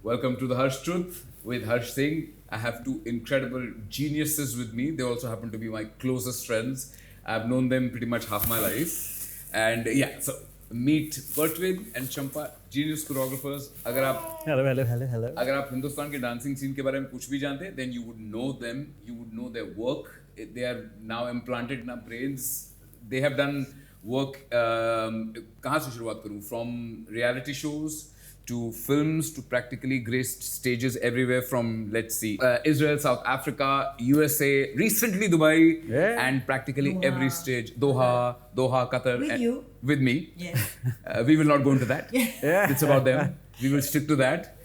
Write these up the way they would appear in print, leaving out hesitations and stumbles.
Welcome to the Harsh Truth with Harssh Singh. I have two incredible geniuses with me. They also happen to be my closest friends. I've known them pretty much half my life. And yeah, so meet Bertwin and Shampa, genius choreographers. अगर आप हिंदुस्तान के dancing scene के बारे में कुछ भी जानते हैं, then you would know them, you would know their work. They are now implanted in our brains. They have done work. कहाँ से शुरुआत करूँ? From reality shows to films to practically graced stages everywhere from, let's see, Israel, South Africa, USA, recently Dubai, and practically every stage. Doha, Qatar. With you? With me. Yes. We will not go into that. It's about them. We will stick to that.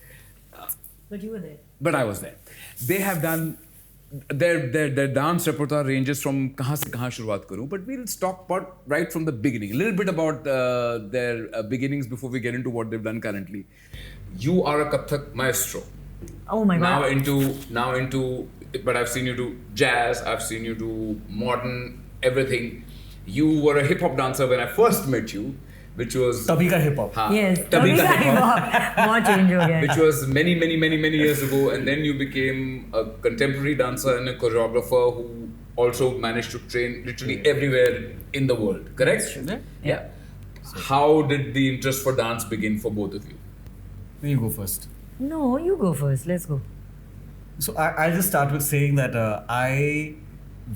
But you were there. But I was there. They have done their dance repertoire ranges from कहाँ से कहाँ शुरुआत करूँ, but we'll talk about right from the beginning, a little bit about their beginnings before we get into what they've done currently. You are a Kathak maestro. Oh my God. Now into, but I've seen you do jazz, I've seen you do modern, everything. You were a hip hop dancer when I first met you, which was तभी का hip hop. Yes. तभी का hip hop. बहुत change हो गया. Which was many years ago, and then you became a contemporary dancer and a choreographer who also managed to train literally everywhere in the world, correct? Yeah. How did the interest for dance begin for both of you? You go first. No, you go first. Let's go. So I'll just start with saying that I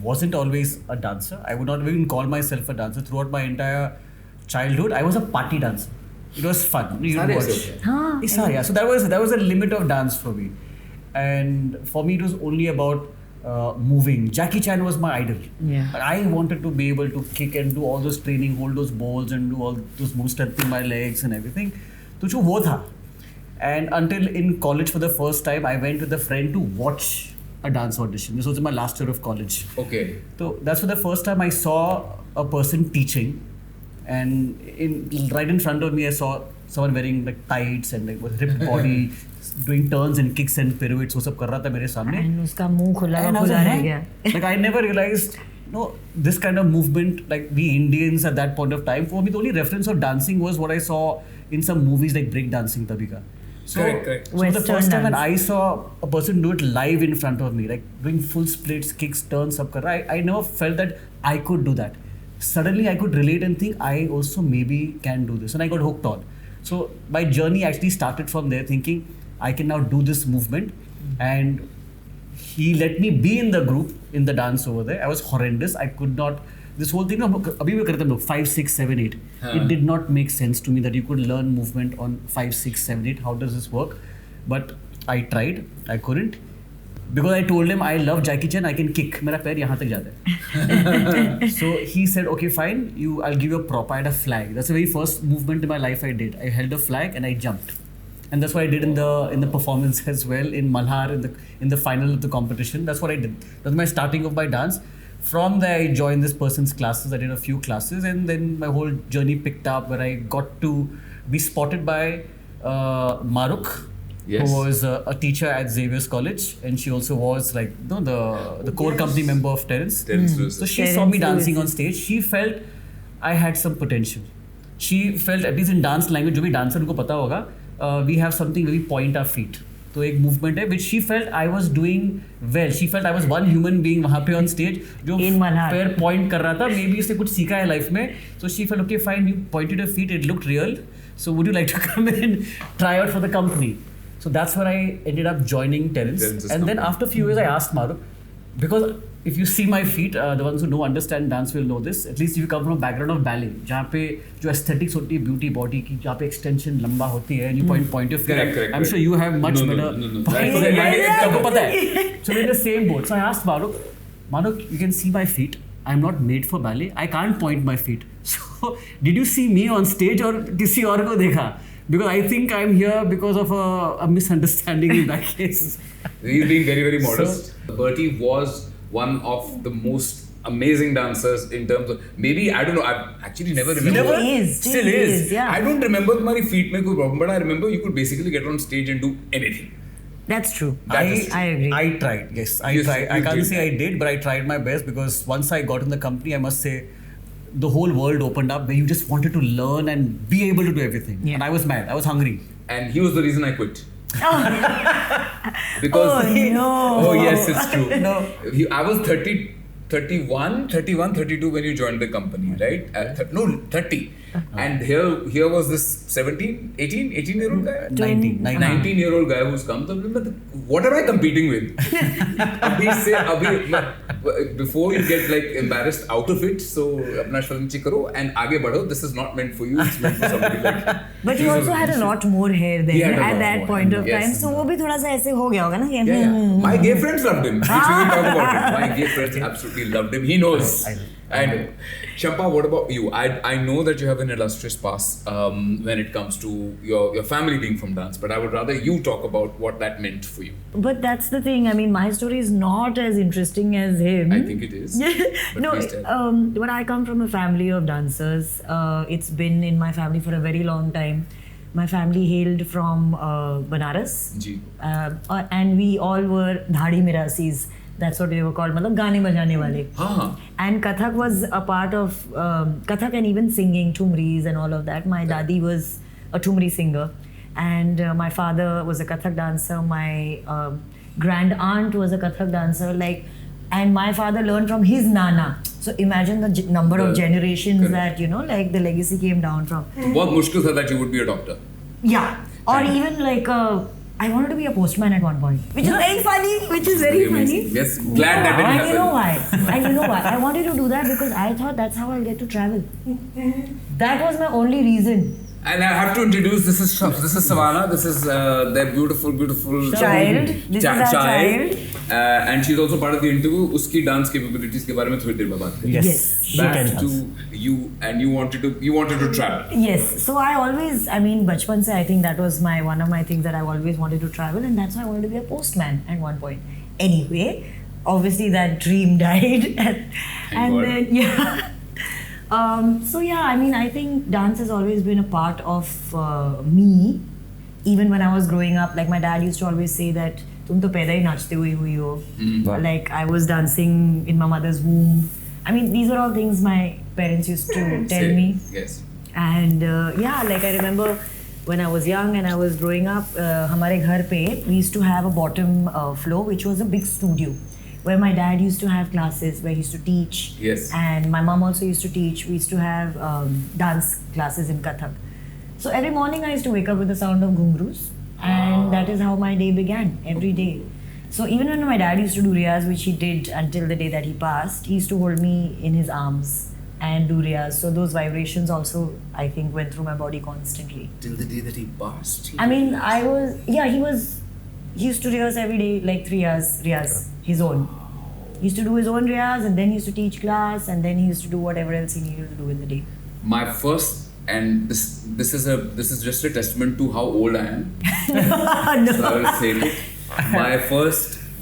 wasn't always a dancer. I would not even call myself a dancer. Throughout my entire childhood, I was a party dancer. It was fun. You know what? Yeah. So that was a limit of dance for me, and for me it was only about moving. Jackie Chan was my idol. Yeah. But I wanted to be able to kick and do all those training, hold those balls and do all those moves, strengthening my legs and everything. तो जो वो था. And until in college for the first time, I went with a friend to watch a dance audition. This was in my last year of college. Okay. So that's for the first time I saw a person teaching. And right in front of me, I saw someone wearing like tights and like with ripped body, doing turns and kicks and pirouettes. वो सब कर रहा था मेरे सामने. And उसका मुंह खुला रह गया. Like I never realized, this kind of movement, like we Indians at that point of time, for me the only reference of dancing was what I saw in some movies like break dancing tabhi ka. So, correct. So the first time when I saw a person do it live in front of me, like doing full splits, kicks, turns, sab kar raha, I never felt that I could do that. Suddenly I could relate and think I also maybe can do this, and I got hooked on. So my journey actually started from there, thinking I can now do this movement, and he let me be in the group in the dance over there. I was horrendous. I could not. This whole thing, abhi bhi karte hum log 5, 6, 7, 8. It did not make sense to me that you could learn movement on 5, 6, 7, 8. How does this work? But I tried. I couldn't. Because I told him I love Jackie Chan, I can kick. मेरा पैर यहाँ तक जाता है. So he said, okay, fine. I'll give you a prop. I had a flag. That's the very first movement in my life I did. I held a flag and I jumped. And that's what I did in the performance as well in Malhar in the final of the competition. That's what I did. That was my starting of my dance. From there, I joined this person's classes. I did a few classes, and then my whole journey picked up where I got to be spotted by Maruk. Yes. Who was a teacher at Xavier's College, and she also was like the core company member of Terence. So she saw me dancing on stage. She felt I had some potential. She felt, at least in dance language, जो भी dancer उनको पता होगा, we have something where we point our feet. तो एक movement है which she felt I was doing well. She felt I was one human being वहाँ पे on stage जो पैर point कर रहा था. Maybe उसने कुछ सीखा है life में. So she felt, okay, fine, you pointed your feet, it looked real. So would you like to come in and try out for the company? So that's where I ended up joining Terence. And then after a few years, I asked Maruk, because if you see my feet, the ones who don't understand dance will know this. At least if you come from a background of ballet, जहाँ पे जो aesthetics होती है beauty body की, जहाँ पे extension लंबा होती है, and you point your feet. Correct. I'm sure you have much better. सबको पता है. So we're in the same boat. So I asked Maruk, you can see my feet. I'm not made for ballet. I can't point my feet. So did you see me on stage or किसी और को देखा? Because I think I'm here because of a misunderstanding in that case. He's being very modest. Bertie was one of the most amazing dancers in terms of, maybe, I don't know, I've actually never remember. Still is. Yeah. I don't remember तुम्हारी feet में कोई problem, but I remember you could basically get on stage and do anything. That's true. I agree. I tried, yes. I tried. I can't say I did, but I tried my best, because once I got in the company, I must say, the whole world opened up where you just wanted to learn and be able to do everything. Yeah. And I was mad. I was hungry. And he was the reason I quit. Because no. oh yes, it's true. No. I was 31, 32 when you joined the company, right? 30. And here was this 18-year-old guy? 19-year-old guy who's come. So, what am I competing with? Before you get like embarrassed out of it, so apna sharanchi karo and aage badho. This is not meant for you. It's meant for somebody like. But you also had a lot more hair then at that point of time. So वो भी थोड़ा सा ऐसे हो गया होगा ना? Yeah. My gay friends loved him. Which we will talk about it. My gay friends absolutely loved him. He knows. And Shampa, what about you? I know that you have an illustrious past when it comes to your family being from dance, but I would rather you talk about what that meant for you. But that's the thing. I mean, my story is not as interesting as him. I think it is. No, but I come from a family of dancers. It's been in my family for a very long time. My family hailed from Banaras. Ji. And we all were dhadi mirasis. That's what they were called, मतलब गाने बजाने वाले. And Kathak was a part of Kathak and even singing, Thumris and all of that. My dadi was a Thumri singer, and my father was a Kathak dancer. My grand aunt was a Kathak dancer. And my father learned from his nana. So imagine the number of generations that like the legacy came down from. बहुत मुश्किल था that you would be a doctor. Yeah, or even like I wanted to be a postman at one point, which is very funny. Yes, glad that didn't happen. And you know why? I wanted to do that because I thought that's how I'll get to travel. That was my only reason. And I have to introduce, this is Savannah. This is their beautiful child. This is our child. And she's also part of the interview. Uski dance capabilities के बारे में थोड़ी देर में बात करेंगे. Yes. Back to you, and you wanted to travel. Yes. So bachpan se I think that was one of my things that I always wanted to travel, and that's why I wanted to be a postman at one point. Anyway, obviously that dream died, and then yeah. I think dance has always been a part of me. Even when I was growing up, like my dad used to always say that तुम तो पैदा ही नाचते हुए हुई हो. Like I was dancing in my mother's womb. I mean, these are all things my parents used to tell me. Yes. And like I remember when I was young and I was growing up, हमारे घर पे we used to have a bottom floor which was a big studio, where my dad used to have classes, where he used to teach. Yes. And my mom also used to teach. We used to have dance classes in Kathak. So every morning I used to wake up with the sound of ghungroos. And that is how my day began, every day. So even when my dad used to do riyaz, which he did until the day that he passed, he used to hold me in his arms and do riyaz. So those vibrations also, I think, went through my body constantly. Till the day that he passed? He used to rehearse every day, like 3 hours riyaz, his own. He used to do his own riyaz, and then he used to teach class, and then he used to do whatever else he needed to do in the day. My first, and this is just a testament to how old I am. No. So I will say it.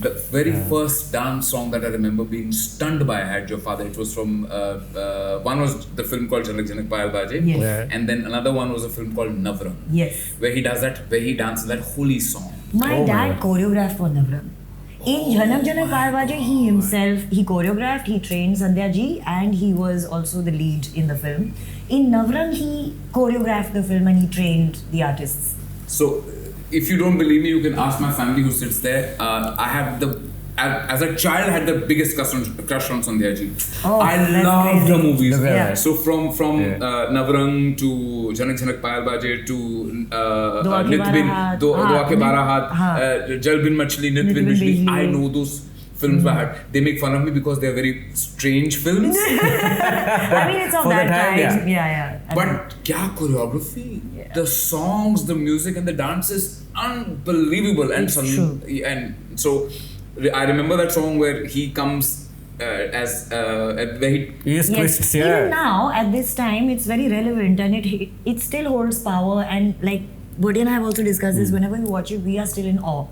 The very first dance song that I remember being stunned by, I had your father. It was from one was the film called Jhalak Dikhhla Jaa. Yes. Yeah. And then another one was a film called Navrang. Yes. Where he dances that holy song. My dad choreographed for Navrang. In Jhalak Dikhhla Jaa, he himself, he choreographed, he trained Sandhya ji, and he was also the lead in the film. In Navrang, he choreographed the film and he trained the artists. So, if you don't believe me, you can ask my family who sits there. As a child, I had the biggest crush on Sandhya ji. Oh, I loved the movies. Yeah. So from Navrang to Jhalak Dikhhla Jaa to Nitbin, Dua Ke Barahat, Jal Bin Machli, Nitbin Bijli. I know those films by heart. They make fun of me because they are very strange films. It's of that time. Yeah. But kya choreography? Yeah. The songs, the music, and the dance is unbelievable. And so I remember that song where he comes where he twists. Yeah. Even now, at this time, it's very relevant, and it still holds power. And like Bodhi and I have also discussed this. Whenever we watch it, we are still in awe.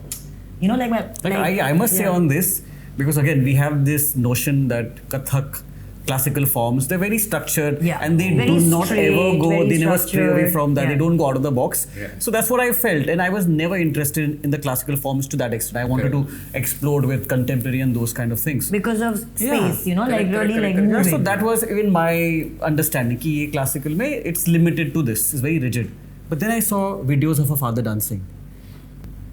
I must say on this, because again we have this notion that Kathak classical forms, they're very structured, and they very do not straight, ever go, they never stray away from that, yeah. They don't go out of the box. Yeah. So that's what I felt, and I was never interested in the classical forms to that extent. I wanted to explode with contemporary and those kind of things. Because of space, Correct. moving. Yeah, so that was even my understanding, ki ye classical mein, it's limited to this, it's very rigid. But then I saw videos of a father dancing.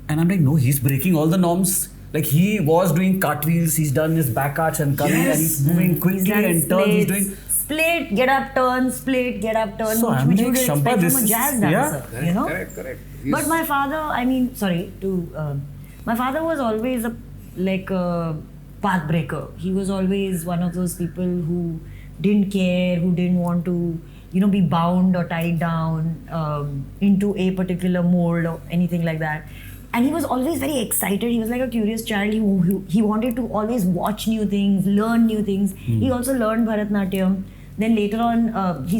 And I'm like, no, he's breaking all the norms. Like he was doing cartwheels, he's done his back arch and coming and he's moving quickly and turns, he's doing split, get up, turn, split, get up, turn, so which I'm you like, would Shampa, expect this from a is, jazz dancer, you know? Correct. But my father, my father was always a path breaker. He was always one of those people who didn't care, who didn't want to, be bound or tied down into a particular mold or anything like that. And he was always very excited. He was like a curious child. He wanted to always watch new things, learn new things. He also learned Bharatnatyam. Then later on, he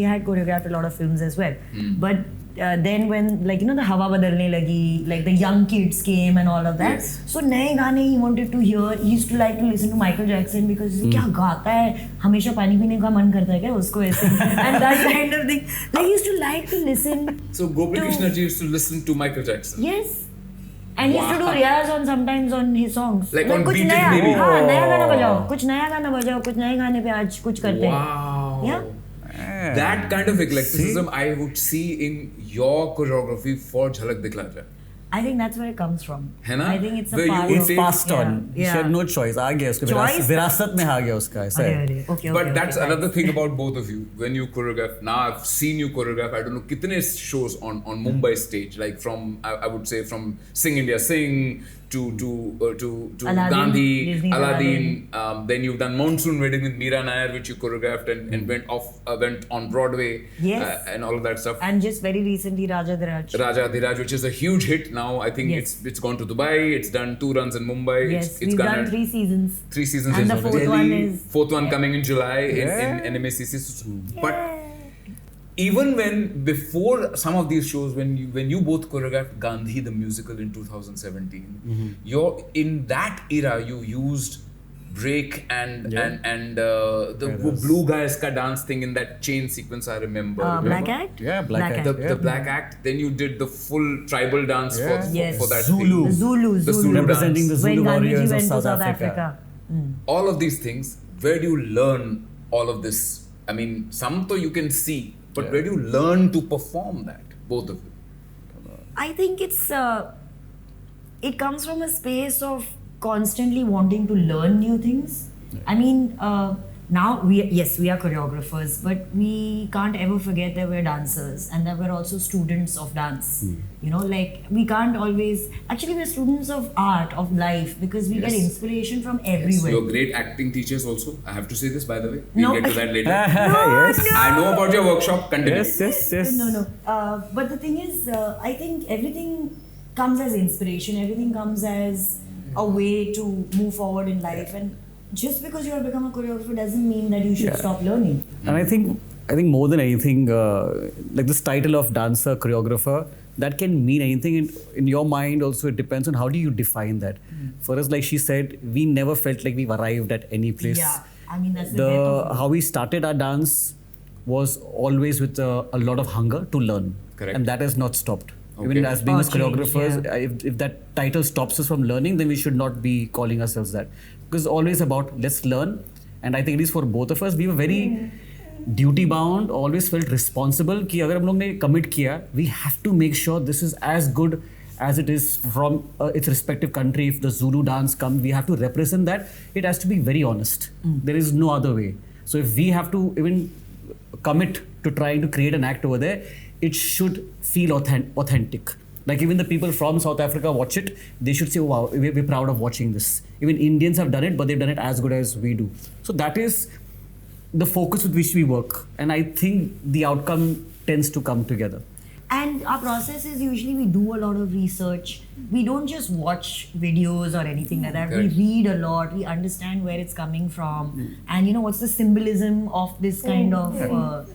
had choreographed a lot of films as well. But then when, the Hawa Badalne Lagi, like the young kids came and all of that. Yes. So नए गाने he wanted to hear. He used to like to listen to Michael Jackson because क्या गाता है, हमेशा पानी पीने का मन करता है क्या उसको ऐसे, and that kind of thing. Like he used to like to listen. So Gopi Krishna ji used to listen to Michael Jackson. Yes. And he used to do riyaz sometimes on his songs. Like on कुछ Beat It नया, maybe. हाँ, नया गाना बजाओ, कुछ नया गाना बजाओ, कुछ नए गाने पे आज कुछ करते हैं. Wow. Yeah. That kind of eclecticism I would see in your choreography for Jhalak Dikhhla Jaa. I think that's where it comes from. है ना? I think it's a Where you part would of it's passed on. She had no choice. आ गया उसका Choice? विरासत में आ गया उसका ऐसा है. अरे, okay, But that's okay, another thing about both of you. When you choreograph, now I've seen you choreograph, I don't know, kitne shows on Mumbai stage, like from, I would say from Sing India Sing to Aladdin, Gandhi, Disney's Aladdin. Then you've done Monsoon Wedding with Meera Nair, which you choreographed and went on Broadway. Yes. And all of that stuff. And just very recently, Rajadhiraaj. Rajadhiraaj, which is a huge hit now. I think Yes. it's gone to Dubai. It's done 2 runs in Mumbai. Yes, It's we've garnered done 3 seasons. 3 seasons And in the fourth Delhi. one is... Fourth one coming in July in NMACC. But even when before some of these shows, when you both choreographed Gandhi the musical in 2017, you're in that era you used break and the blue guys ka dance thing in that chain sequence. I remember. Black Act? Yeah, Black Act. The Black Act. Then you did the full tribal dance Yes. for that Zulu. thing. The Zulu. Representing the When Zulu Gandhiji warriors went of to South Africa. All of these things, where do you learn all of this? I mean, some though you can see, but where do you learn to perform that, both of you? I think it comes from a space of constantly wanting to learn new things. I mean, now we are choreographers, but we can't ever forget that we're dancers and that we're also students of dance. Like we can't always, actually we're students of art, of life, because we get inspiration from everywhere. You're great acting teachers also. I have to say this, by the way. No. We'll get to that later. Yes. I know about your workshop. Continue. Yes. No. But the thing is, I think everything comes as inspiration. Everything comes as a way to move forward in life. And just because you have become a choreographer doesn't mean that you should stop learning. And I think more than anything, like this title of dancer, choreographer, that can mean anything in your mind. Also, it depends on how do you define that. For us, like she said, we never felt like we've arrived at any place. Yeah, I mean that's the How we started our dance was always with a lot of hunger to learn. Correct. And that has not stopped. Okay. Even as being as Change, choreographers, if that title stops us from learning, then we should not be calling ourselves that. Because it's always about let's learn. And I think it is for both of us. We were very duty bound, always felt responsible कि अगर हम लोग ने commit किया, we have to make sure this is as good as it is from its respective country. If the Zulu dance comes, we have to represent that. It has to be very honest. There is no other way. So if we have to even commit to trying to create an act over there, it should feel authentic. Like even the people from South Africa watch it, they should say, oh, wow, we're proud of watching this. Even Indians have done it, but they've done it as good as we do. So that is the focus with which we work. And I think the outcome tends to come together. And our process is usually we do a lot of research. We don't just watch videos or anything like that. Correct. We read a lot. We understand where it's coming from. And what's the symbolism of this kind of...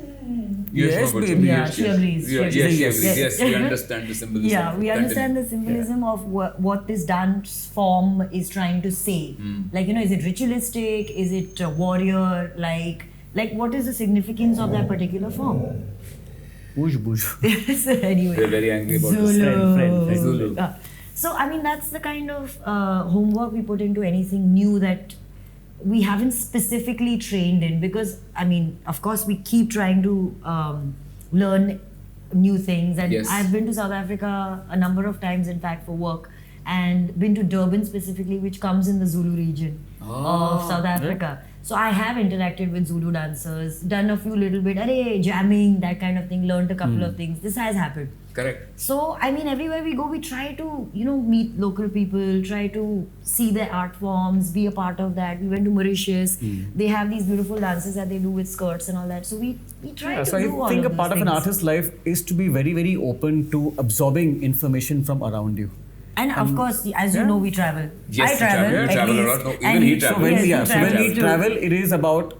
Yes, Babu, baby. Yeah, she agrees. Yes, we understand the symbolism. Yeah, we understand the symbolism of what this dance form is trying to say. Like, is it ritualistic? Is it warrior? Like what is the significance of that particular form? So anyway. We're very angry about this. Friend. Zulu. So, I mean, that's the kind of homework we put into anything new that we haven't specifically trained in, because, I mean, of course, we keep trying to learn new things. And Yes. I've been to South Africa a number of times, in fact, for work, and been to Durban specifically, which comes in the Zulu region of South Africa. So I have interacted with Zulu dancers, done a few little bit, jamming, that kind of thing, learned a couple of things. This has happened. Correct. So, I mean, everywhere we go, we try to, meet local people, try to see their art forms, be a part of that. We went to Mauritius. They have these beautiful dances that they do with skirts and all that. So we try to do all I think of a part those of an things. artist's life is to be very, very open to absorbing information from around you. And of course, as you know, we travel. Yes, I we travel. travel. You at travel a least. lot. No, even And he So travels. when, Yes, when we too. travel, it is about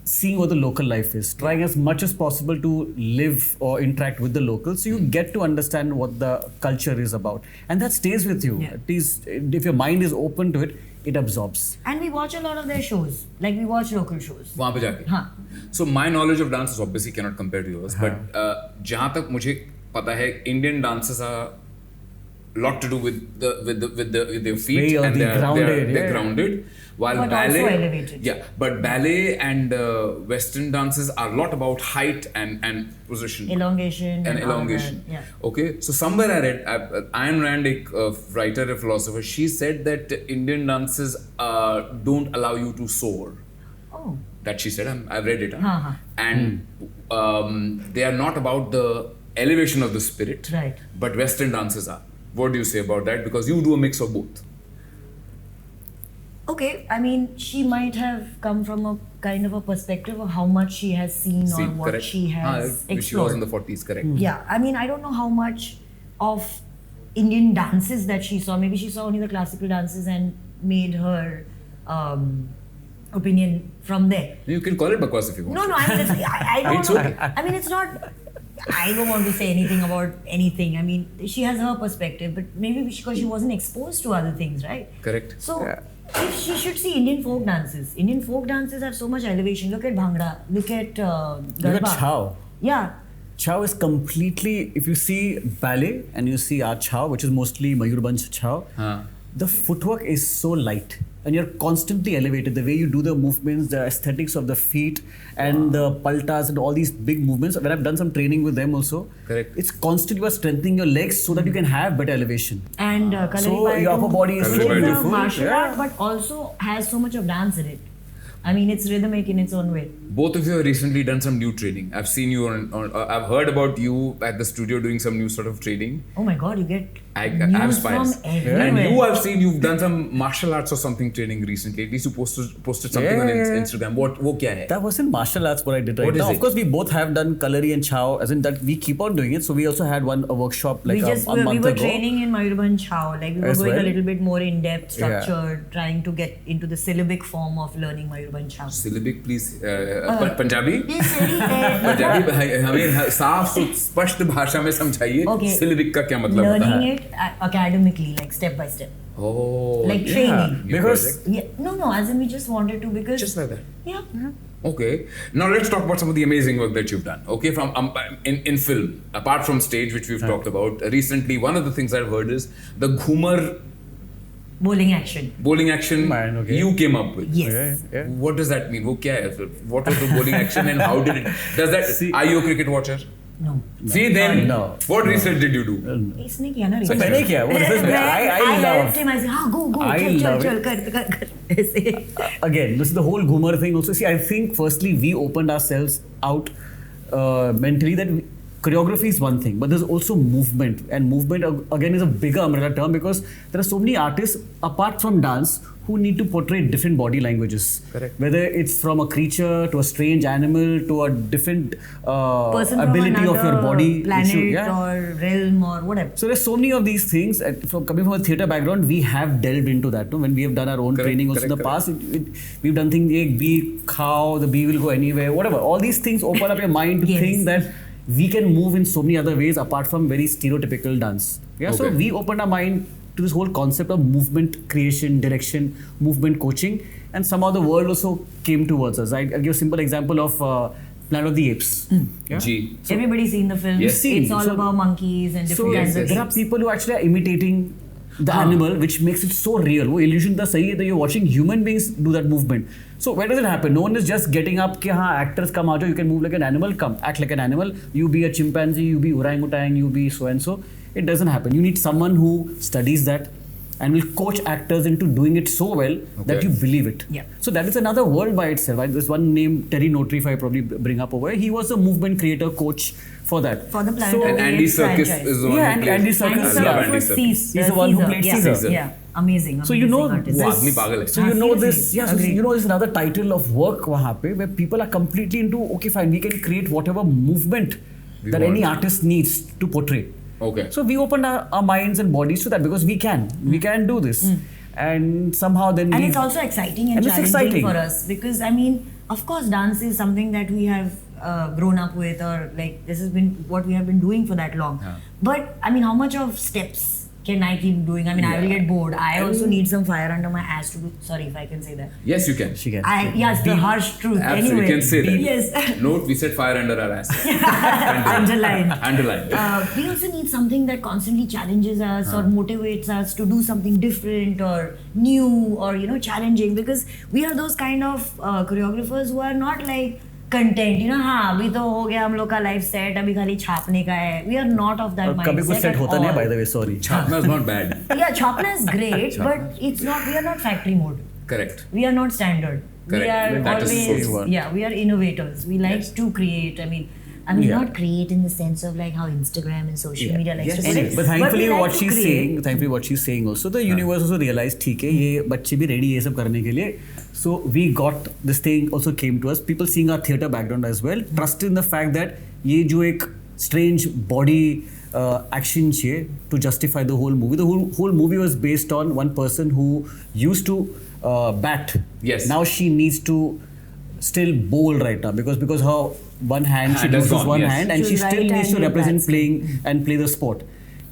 seeing what the local life is, trying as much as possible to live or interact with the locals, so you get to understand what the culture is about, and that stays with you. Yeah. At least if your mind is open to it, it absorbs. And we watch a lot of their shows. Like we watch local shows. वहाँ पे जाके. हाँ. So my knowledge of dance is obviously cannot compare to yours, but जहाँ तक मुझे पता है, Indian dances are lot to do with their feet, Way and they're grounded, they're yeah. grounded. While But ballet, also elevated. yeah, but ballet and Western dances are a lot about height and position. Elongation. And all of elongation. that. Yeah. Okay, so somewhere I read, Ayn Rand, a writer, a philosopher, she said that Indian dances don't allow you to soar. Oh. That she said, I've read it. Uh-huh. And they are not about the elevation of the spirit, Right. but Western dances are. What do you say about that? Because you do a mix of both. Okay, I mean, she might have come from a kind of a perspective of how much she has seen or what correct. she has explored. She was in the 40s, correct. Yeah, I mean, I don't know how much of Indian dances that she saw. Maybe she saw only the classical dances and made her opinion from there. You can call it bakwas if you want. No, I mean, I don't It's know. okay. I mean, it's not. I don't want to say anything about anything. I mean, she has her perspective, but maybe because she wasn't exposed to other things, right? Correct. So, if she should see Indian folk dances. Indian folk dances have so much elevation. Look at Bhangra. Look at Garba. Look at Chow. Yeah. Chow is completely, if you see ballet and you see our Chow, which is mostly Mayurbhanj Chow, the footwork is so light and you're constantly elevated. The way you do the movements, the aesthetics of the feet and the paltas and all these big movements. When I've done some training with them also, Correct. it's constantly about strengthening your legs so that you can have better elevation. And Kalari So your upper body is so Kalari Bhai is a beautiful. martial Yeah. art, but also has so much of dance in it. I mean, it's rhythmic in its own way. Both of you have recently done some new training. I've seen you I've heard about you at the studio doing some new sort of training. Oh my God, you get I'm news from spies. everywhere. And you, I've seen you've done some martial arts or something training recently. At least you posted something on Instagram. What kya hai? That wasn't martial arts what I did right What is now. it? Of course, we both have done Kalari and Chow, as in that we keep on doing it. So we also had a workshop like a we month were ago. training in Mayurbhanj Chow. Like we were As going well? a little bit more in depth, Yeah. structured, trying to get into the syllabic form of learning Mayurbhanj Chow. Syllabic, please. Punjabi? Okay. Punjabi हमें साफ स्पष्ट भाषा में समझाइए syllabic का क्या मतलब होता Learning है? it academically, like step by step. Oh, Like training. New Because project. Yeah, no, as in we just wanted to because Just like that. yeah. Okay. Now let's talk about some of the amazing work that you've done. Okay, from in film, apart from stage, which we've talked about recently. One of the things I've heard is the Ghumar Bowling action. bowling action Man, okay. you came up with. Yes. Yeah. What does that mean? वो क्या है? What was the bowling action and how did it? Does that? Are you a cricket watcher? No. See then. No. What research did you do? इसने किया ना So research. मैंने किया वो research में I love. helped him. I said, हाँ, go, I चल, love चल, it. कर, ऐसे. Again, this is the whole Ghumar thing also. See, I think firstly we opened ourselves out mentally that choreography is one thing, but there's also movement, and movement again is a bigger umbrella term because there are so many artists apart from dance who need to portray different body languages. Correct. Whether it's from a creature to a strange animal to a different Person ability from of your body. planet or realm or whatever. So there's so many of these things. And coming from a theatre background, we have delved into that. No? When we have done our own training also in the past, we've done things like bee, cow, the bee will go anywhere, whatever. All these things open up your mind to Yes. think that we can move in so many other ways apart from very stereotypical dance. Yeah. So Okay. we opened our mind to this whole concept of movement creation, direction, movement coaching, and somehow the world also came towards us. I'll give a simple example of Planet of the Apes. Yeah? G. Everybody's seen the film. Yes. It's all So- about monkeys and different So kinds of there are apes. people who actually are imitating the animal, which makes it so real. वो illusion था सही है that you're watching human beings do that movement. So where does it happen? No one is just getting up, ki, haan, actors come out, you can move like an animal, come, act like an animal, you be a chimpanzee, you be orangutan, you be so and so. It doesn't happen. You need someone who studies that and will coach actors into doing it so well that you believe it. Yeah. So that is another world by itself. There's one named Terry Notary, if I probably bring up over. He was a movement creator coach for that. For the Planet And Andy Serkis is the one Yeah, who plays. Andy Serkis. Andy I love Serkis Andy was Serkis. He's the one who played Caesar. Yeah, amazing. So you know artist. this, आदमी पागल है. so you know this, seriously, yeah. So agreed. you know there's another title of work वहाँ पे where people are completely into okay fine we can create whatever movement that any want. artist needs to portray. Okay. So we opened our minds and bodies to that because we can do this, and somehow then And we, it's also exciting and And it's challenging exciting. for us because I mean, of course, dance is something that we have grown up with, or like this has been what we have been doing for that long. Yeah. But I mean, how much of steps can I keep doing? I mean, I will get bored. I also need some fire under my ass to do. Sorry if I can say that. Yes, you can. she can. Yes, the harsh truth. Absolutely, Anyway, you can say that. Yes. Note, we said fire under our ass. Underline. Underline. We also need something that constantly challenges us or motivates us to do something different or new or challenging, because we are those kind of choreographers who are not like content, हाँ अभी तो हो गया हम लोग का life set, अभी खाली छापने का है. We are not of that mindset. कभी कुछ सेट at होता नहीं है, all. by the way, sorry. Chapna is not bad. Yeah, chapna is great, but it's not. We are not factory mode. Correct. We are not standard. Correct. We are That is so always true. we are innovators. We like Yes. to create. I mean, Yeah. not create in the sense of like how Instagram and social Yeah. media likes Yes. to put it. But thankfully we like what to she's create. saying also, the universe also realized ठीक है ये बच्चे भी ready ये सब करने के लिए. So we got this thing also came to us. People seeing our theatre background as well trusted in the fact that ये जो एक strange body action चाहिए to justify the whole movie. The whole movie was based on one person who used to bat. Yes. Now she needs to still bowl right now because her one hand she Hand has loses gone, one yes. hand and she She's still needs to right-handed represent batsman. playing and play the sport.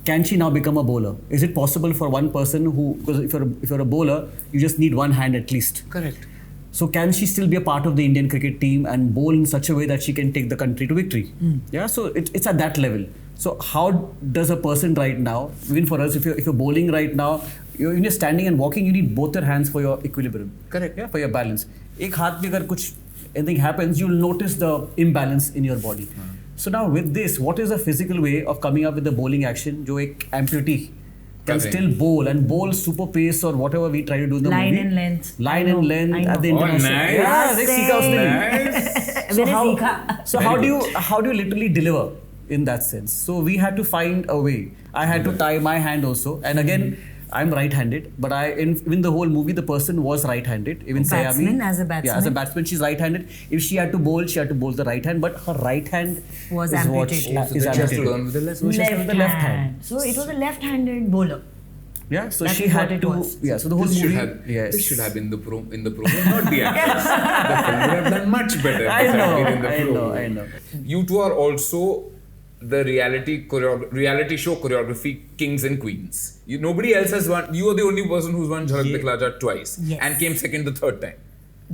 Can she now become a bowler? Is it possible for one person who, because if you're a bowler, you just need one hand at least. Correct. So can she still be a part of the Indian cricket team and bowl in such a way that she can take the country to victory? Yeah, so it's at that level. So how does a person right now, even for us, if you're bowling right now, when you're standing and walking, you need both your hands for your equilibrium. Correct. Yeah, for your balance. एक हाथ में अगर कुछ anything happens, you'll notice the imbalance in your body. So now with this, what is a physical way of coming up with the bowling action? जो एक amputee can Correct. still bowl and bowl super pace or whatever we try to do in the Line movie. and length. Line I and know, length I know. at the Oh, international. nice. Yeah, देख सीखा उसने भी. Nice. So मैंने how, सीखा. so how do you literally deliver in that sense? So we had to find a way. I had to tie my hand also, and again I'm right-handed, but in the whole movie the person was right-handed. Even Batsman, Sayami, as a batsman. yeah, as a batsman she's right-handed. If she had to bowl the right hand, but her right hand Was is what amputated. is So she has to amputated. learn with the left. So she has to with the left hand. So it was a left-handed bowler. Yeah, so That's she what had it to. was. Yeah, so the whole This should movie. have, Yes. this should have been in the program, not the actors. The film would have done much better. if I it had know, been in the I know, program. I know. You two are also the reality show choreography kings and queens. Nobody else has won. You are the only person who's won Jhalak Dikhhla Jaa twice Yes. and came second the third time.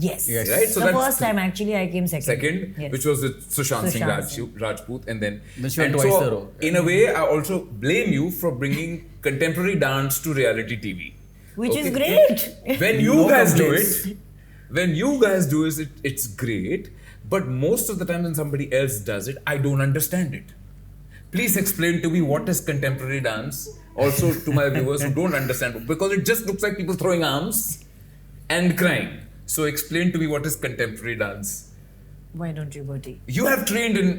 Yes. Yes. Right? So the that's first time actually I came second. Second, Yes. which was with Sushant Singh Sushant Singh. Rajput, and then she won and twice so, in a row. in a way, I also blame you for bringing contemporary dance to reality TV. Which is Okay. great. When you No guys complaints. do it, it's great. But most of the time when somebody else does it, I don't understand it. Please explain to me what is contemporary dance. Also to my viewers who don't understand, because it just looks like people throwing arms and crying. So explain to me what is contemporary dance. Why don't you, Bertie? You have trained in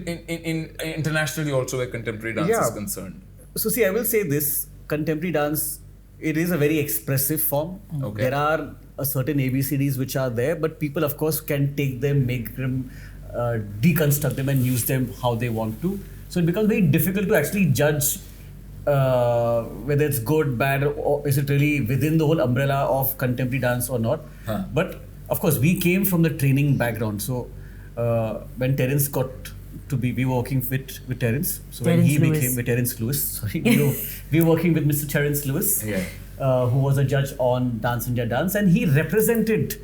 internationally also where contemporary dance Yeah. is concerned. So see, I will say this: contemporary dance, it is a very expressive form. Okay. There are a certain ABCDs which are there, but people, of course, can take them, make them, deconstruct them, and use them how they want to. So it becomes very difficult to actually judge whether it's good, bad, or is it really within the whole umbrella of contemporary dance or not. Huh. But of course, we came from the training background. So when Terence got to be, we were working with Terence. So when Terence he Lewis. became with Terence Lewis, sorry, we were working with Mr. Terence Lewis, Yeah. who was a judge on Dance India Dance, and he represented.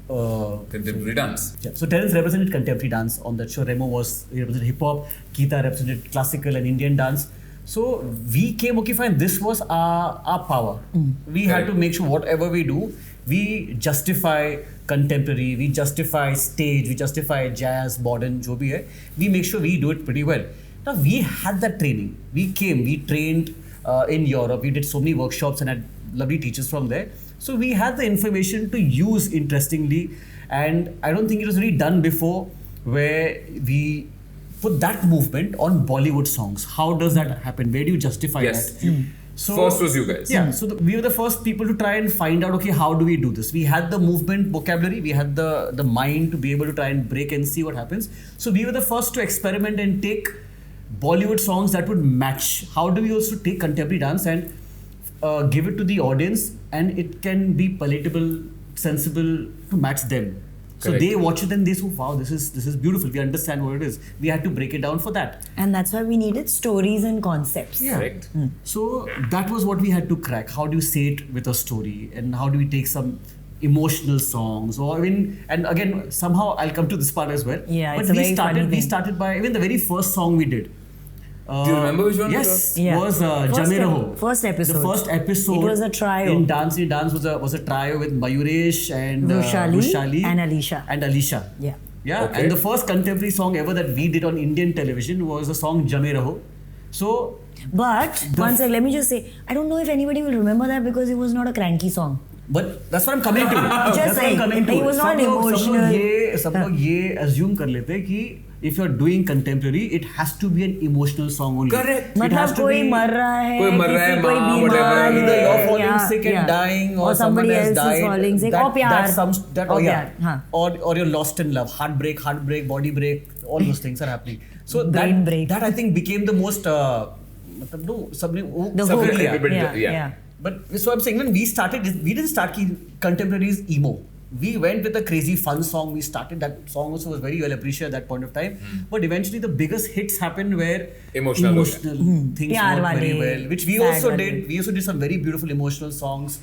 Contemporary dance. Yeah. So Terence represented contemporary dance on that show. Remo he represented hip hop. Geeta represented classical and Indian dance. So we came, okay, fine. This was our power. We had to make sure whatever we do, we justify contemporary, we justify stage, we justify jazz, modern, jo bhi hai. We make sure we do it pretty well. Now we had that training. We trained in Europe. We did so many workshops and had lovely teachers from there. So we had the information to use interestingly, and I don't think it was really done before, where we put that movement on Bollywood songs. How does that happen? Where do you justify that? So, first was you guys. Yeah, so we were the first people to try and find out, okay, how do we do this? We had the movement vocabulary, we had the mind to be able to try and break and see what happens. So we were the first to experiment and take Bollywood songs that would match. How do we also take contemporary dance and give it to the audience, and it can be palatable, sensible to match them. So Correct. they watch it and they say, wow, this is beautiful. We understand what it is. We had to break it down for that. And that's why we needed stories and concepts. Yeah. Correct. So that was what we had to crack. How do you say it with a story, and how do we take some emotional songs? Or and again, somehow I'll come to this part as well. Yeah, but it's a very funny thing. We started by even the very first song we did. Do you remember which one? Yes, Yeah. was Jame Raho. First episode. The first episode. It was a trio. In Dance was a trio with Mayuresh and Rushali and Alisha. Yeah. Yeah, Okay. and the first contemporary song ever that we did on Indian television was the song Jame Raho. So But one sec, let me just say, I don't know if anybody will remember that because it was not a cranky song. But that's what I'm coming to. Just That's what saying, I'm coming to. it was not emotional. सब लोग ये assume कर लेते हैं कि if you're doing contemporary, it has to be an emotional song only. Correct. मतलब has to कोई be- मर रहा है, कोई मर रहा है, कोई माँ, बीमार whatever. है, Either you're falling yeah, sick and yeah. dying, or somebody someone else has died. is falling sick. और प्यार. Or प्यार, हाँ. or you're lost in love, heartbreak, body break, all those things are happening. So Brain break. that I think became the most मतलब no सबने वो The सब hook. कर लिया. Yeah. But so I'm saying when we started, we didn't start contemporary is emo. We went with a crazy fun song. We started that song also was very well appreciated at that point of time. But eventually the biggest hits happened where Emotional things Pyar worked very wale, well, which we sad also wale. did. We also did some very beautiful emotional songs,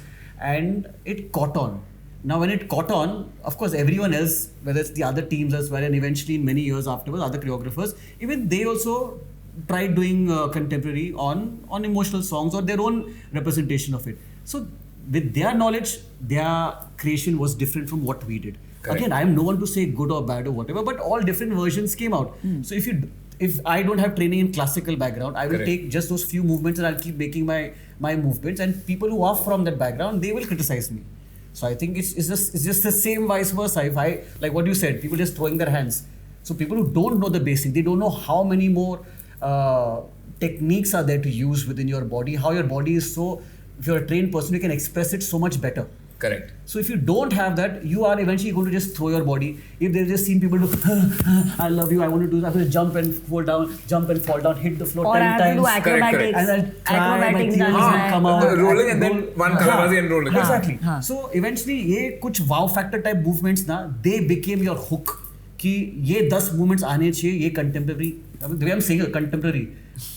and it caught on. Now when it caught on, of course everyone else, whether it's the other teams as well, and eventually many years afterwards, other choreographers, even they also tried doing contemporary on emotional songs or their own representation of it. So with their knowledge, their creation was different from what we did. Correct. Again, I am no one to say good or bad or whatever, but all different versions came out. So if I don't have training in classical background, I will Correct. take just those few movements and I'll keep making my movements, and people who are from that background, they will criticize me. So I think it's just the same vice versa. If I, like what you said, people just throwing their hands. So people who don't know the basic, they don't know how many more techniques are there to use within your body, how your body is so, if you're a trained person, you can express it so much better. Correct. So if you don't have that, you are eventually going to just throw your body. If they've just seen people do, I love you, I want to do that, I will jump and fall down, hit the floor Or 10 I have to times. do acrobatics. And I'll try, my Acrobatics theories dance will है. come out. Rolling and then one Kalabasi and rolling. Exactly. हाँ. So eventually ये कुछ wow factor type movements ना, they became your hook. कि ये 10 movements आने चाहिए, ये contemporary, the way I'm saying contemporary,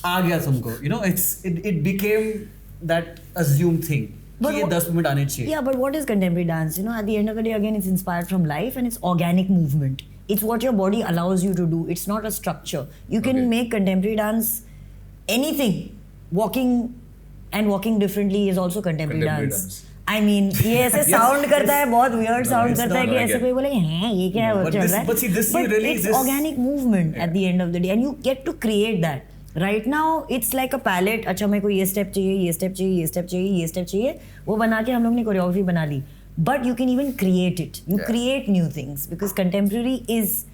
आ गया तुमको. You know, it became that assumed thing. But कि ये 10 movement आने चाहिए. Yeah, but what is contemporary dance? You know, at the end of the day, again, it's inspired from life and it's organic movement. It's what your body allows you to do. It's not a structure. You can make contemporary dance anything. Walking differently is also contemporary dance. I mean, ये ऐसे sound करता है, बहुत weird sound करता है कि ऐसे कोई बोले हैं ये क्या चल रहा है? But see, this But really it's this organic movement at the end of the day, and you get to create that. Right now, it's like a palette. अच्छा मेरे को ये step चाहिए, ये step चाहिए, ये step चाहिए, ये step चाहिए. वो बना के हम लोग ने choreography बना ली. But you can even create it. You create new things because contemporary is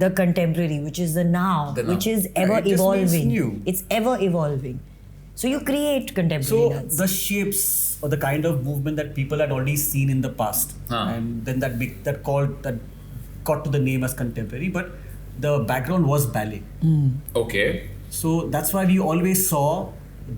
the contemporary, which is the now, which is ever it just means evolving. new. It's ever evolving. So you create contemporary So dance. the shapes or the kind of movement that people had already seen in the past, and then that got to the name as contemporary, but the background was ballet. Okay. So that's why we always saw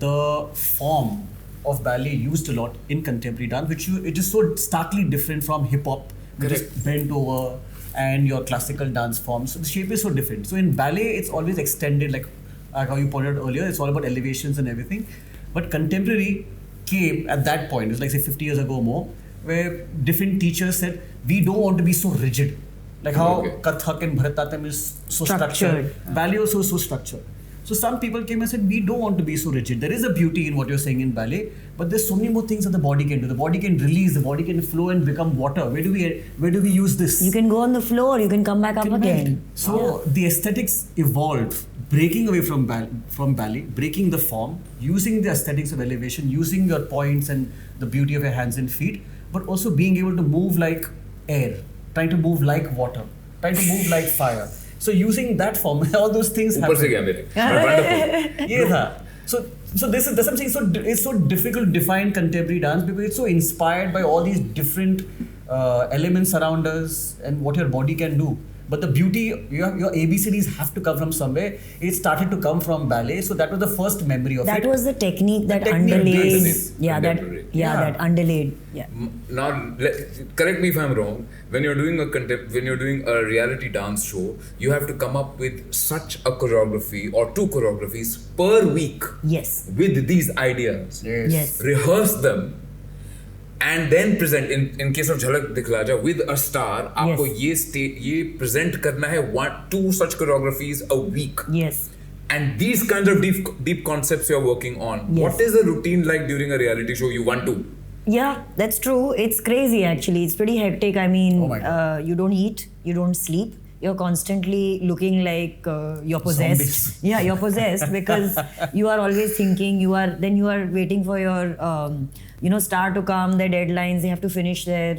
the form of ballet used a lot in contemporary dance, it is so starkly different from hip hop, which is bent over, and your classical dance forms. So the shape is so different. So in ballet, it's always extended, like how you pointed out earlier. It's all about elevations and everything. But contemporary came at that point. It's like say 50 years ago or more, where different teachers said we don't want to be so rigid. Like how Kathak and Bharatanatyam is so structured. Ballet also is so structured. So some people came and said, we don't want to be so rigid. There is a beauty in what you're saying in ballet, but there's so many more things that the body can do. The body can release, the body can flow and become water. Where do we use this? You can go on the floor, you can come back up again. So the aesthetics evolved, breaking away from ballet, breaking the form, using the aesthetics of elevation, using your points and the beauty of your hands and feet, but also being able to move like air, trying to move like water, trying to move like fire. So using that form, all those things happen. ऊपर से गया मेरे. Wonderful. Yeah. So this is something. So it's so difficult to define contemporary dance because it's so inspired by all these different elements around us and what your body can do. But the beauty, your ABCDs have to come from somewhere. It started to come from ballet, so that was the first memory of it. That was the technique that underlaid. Contemporary. That underlaid. Yeah. Now, correct me if I'm wrong. When you're doing a reality dance show, you have to come up with such a choreography or 2 choreographies per week. Yes. With these ideas. Yes. Rehearse them. And then present in case of Jhalak Dikhhla Jaa with a star, आपको ये present करना है 1-2 such choreographies a week. Yes. And these kinds of deep concepts you're working on. Yes. What is the routine like during a reality show you want to? Yeah, that's true. It's crazy actually. It's pretty hectic. I mean, Oh my God. you don't eat, you don't sleep. You're constantly looking like you're possessed. Zombies. Yeah, you're possessed because you are always thinking. You are waiting for your star to come. Their deadlines. They have to finish their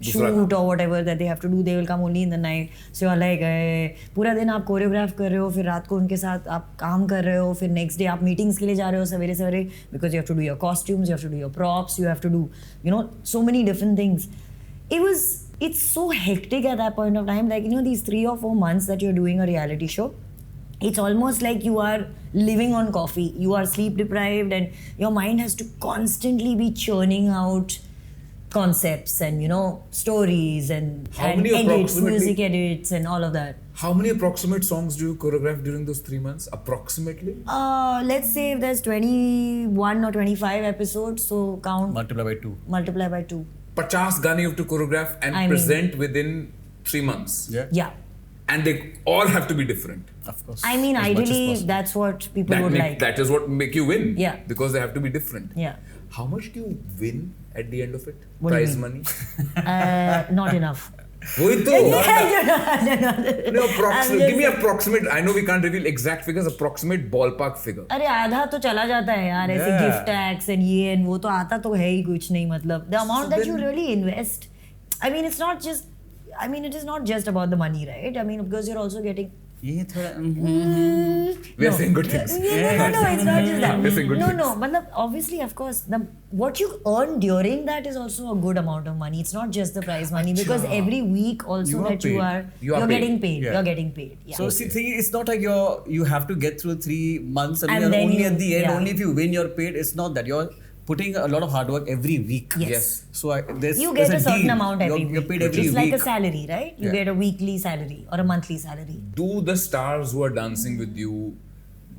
shoot or whatever that they have to do. They will come only in the night. So you're like, पूरा दिन आप choreograph कर रहे हो, फिर रात को उनके साथ आप काम कर रहे हो, फिर next day आप meetings के लिए जा रहे हो सवेरे because you have to do your costumes, you have to do your props, you have to do so many different things. It's so hectic at that point of time. Like, these 3 or 4 months that you're doing a reality show, it's almost like you are living on coffee. You are sleep deprived and your mind has to constantly be churning out concepts and, stories and edits, music edits and all of that. How many approximate songs do you choreograph during those 3 months? Approximately? Let's say if there's 21 or 25 episodes, so count. Multiply by 2. Multiply by 2. 50 gaane you have to choreograph and present within 3 months. Yeah. And they all have to be different. Of course. I mean, ideally, that's what people would like. That is what make you win. Yeah. Because they have to be different. Yeah. How much do you win at the end of it? What do you Prize mean? money? Not enough. वही तो. No, approximate. Give me approximate. I know we can't reveal exact figures. Approximate ballpark figure. अरे आधा तो चला जाता है यार ऐसे gift tax and ये and वो तो आता तो है ही कुछ नहीं मतलब the amount that you really invest. I mean, it is not just about the money, right? I mean, because you're also getting. We are saying good things. No, it's not just that. We're saying good things. But obviously, of course, what you earn during that is also a good amount of money. It's not just the prize money because every week also you're getting paid. Yeah. You're getting paid. Yeah. So see, it's not like you have to get through 3 months and And then only at the end, yeah. only if you win you're paid. It's not that. You're putting a lot of hard work every week. Yes. So you get a certain deal. amount every week. You're paid every it's week. like a salary, right? You get a weekly salary or a monthly salary. Do the stars who are dancing with you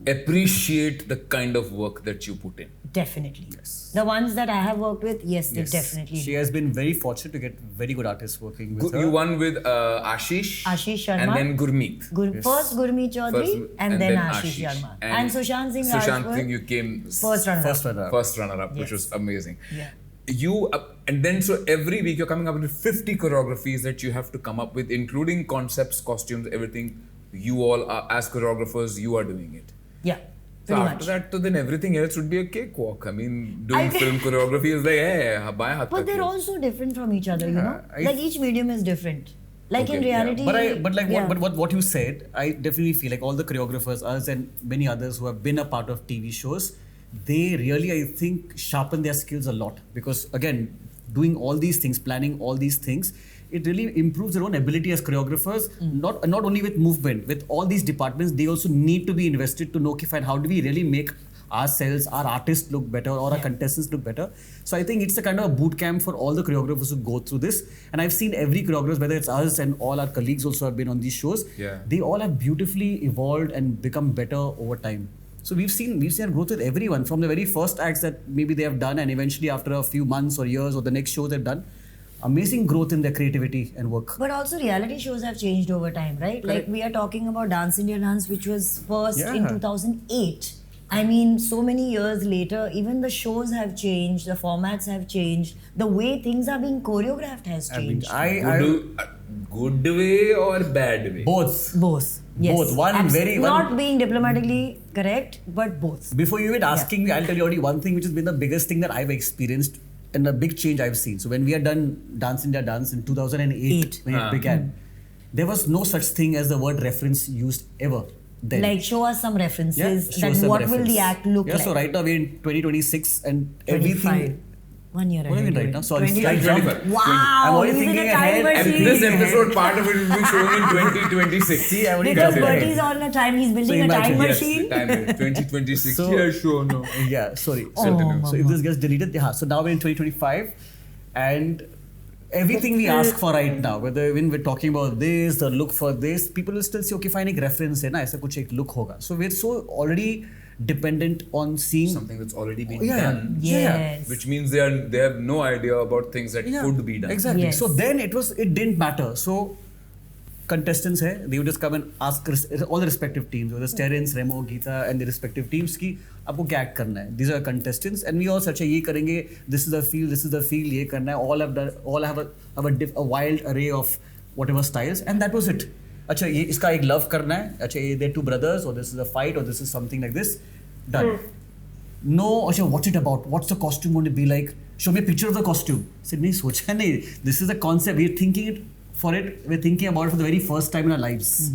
appreciate the kind of work that you put in? Definitely. Yes. The ones that I have worked with, yes, they definitely She do. has been very fortunate to get very good artists working with her. You won with Ashish Sharma. and then Gurmeet. First Gurmeet Chaudhary First- and then Ashish Sharma. And Sushant Singh Rajput, Singh, you came first runner-up. First runner-up, which Yes. was amazing. Yeah. And then so every week you're coming up with 50 choreographies that you have to come up with, including concepts, costumes, everything. You all are, as choreographers, you are doing it. Yeah. So Pretty after much. that, so then everything else would be a cakewalk. I mean, doing film choreography is like, hey, baएं हाथ But तक they're है. all so different from each other, I- Like each medium is different. Like in Okay, yeah. reality. What you said, I definitely feel like all the choreographers, us and many others who have been a part of TV shows, they really, I think, sharpen their skills a lot. Because again, doing all these things, planning all these things, it really improves their own ability as choreographers. Not only with movement, with all these departments, they also need to be invested to know, okay, fine, how do we really make ourselves, our artists look better or our contestants look better. So I think it's a kind of a boot camp for all the choreographers who go through this. And I've seen every choreographer, whether it's us and all our colleagues also have been on these shows. Yeah. They all have beautifully evolved and become better over time. So we've seen our growth with everyone from the very first acts that maybe they have done and eventually after a few months or years or the next show they've done. amazing growth in their creativity and work. But also reality shows have changed over time, right? Like we are talking about Dance India Dance, which was first in 2008. I mean, so many years later, even the shows have changed, the formats have changed, the way things are being choreographed has changed. Good way or bad way? Both. Yes. Both. Not being diplomatically correct, but both. Before you even asking me, I'll tell you only one thing which has been the biggest thing that I've experienced and a big change I've seen. So when we had done Dance India Dance in 2008, when it began, there was no such thing as the word reference used ever. Then. Like show us some references. Show us some what reference. will the act look like? So right now we're in 2026 and 25. everything. 1 year What are we ahead. right now? Sorry, 2025. Wow! I'm already he's in thinking a time ahead. machine. And this episode, part of it will be shown in 2026. See, I already Because got it. Bertie's on a time, he's building a time imagine, yes, machine. 2026. So- Yeah, sure, no. Yeah, sorry. Oh, So if this gets deleted, so now we're in 2025 and everything we ask for right now, whether when we're talking about this, the look for this, people will still say, okay, fine, एक reference है ना, ऐसा कुछ एक look होगा. So we're so already dependent on seeing Something that's already been Yeah. done. Yes. Which means they have no idea about things that could be done. Exactly. Yes. So then it didn't matter. So contestants hai, they would just come and ask all the respective teams, whether Terence, Remo, Geeta and the respective teams ki आपको क्या act करना है. These are contestants and we all such ये करेंगे. This is the feel, ये करना है. All have a wild array of whatever styles and that was it. अच्छा ये इसका एक love करना है. अच्छा ये they're two brothers or this is a fight or this is something like this. Done. No, अच्छा what's it about? What's the costume going to be like? Show me a picture of the costume. I said नहीं सोचा नहीं. This is the concept. We're thinking about it for the very first time in our lives.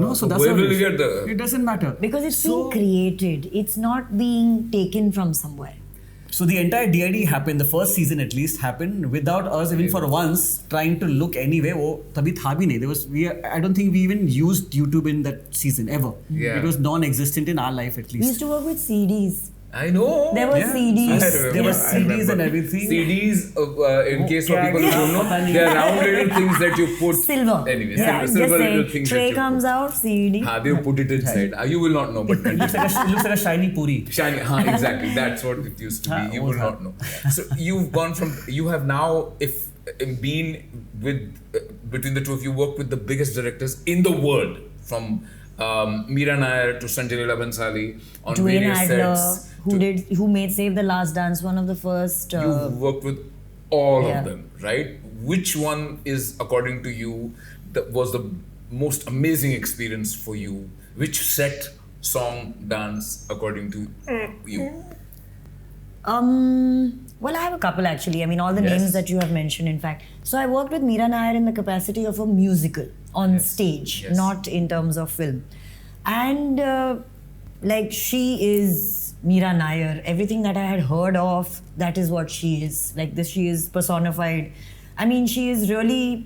No, so that's where how will it you is. get the... Mm. It doesn't matter. Because it's being created. It's not being taken from somewhere. So the entire DID happened, the first season at least happened without us even for once trying to look anyway. वो तभी था भी नहीं. I don't think we even used YouTube in that season ever. Yeah. It was non-existent in our life at We used least. to work with CDs. I know. There were CDs. There were I CDs remember. and everything. CDs, in case for people who don't know, पता नहीं. they're round little things that you put. Silver. Anyway, Yeah, silver just little saying. things Tray that you comes out, CD. put. They put it inside. You will not know, but It looks like a shiny puri. shiny. Exactly. That's what it used to be. You will not know. So you have now, been with, between the two of you, worked with the biggest directors in the world, from Meera Nair to Sanjay Leela Bhansali on Dwayne various Adler, sets. who made Save the Last Dance one of the first. You've worked with all yeah. of them, right? Which one is, according to you, was the most amazing experience for you? Which set, song, dance, according to you? Well, I have a couple actually. I mean, all the Yes. names that you have mentioned, in fact. So I worked with Meera Nair in the capacity of a musical on stage, Yes. not in terms of film. And like she is Meera Nair. Everything that I had heard of, that is what she is. Like this, she is personified. I mean, she is really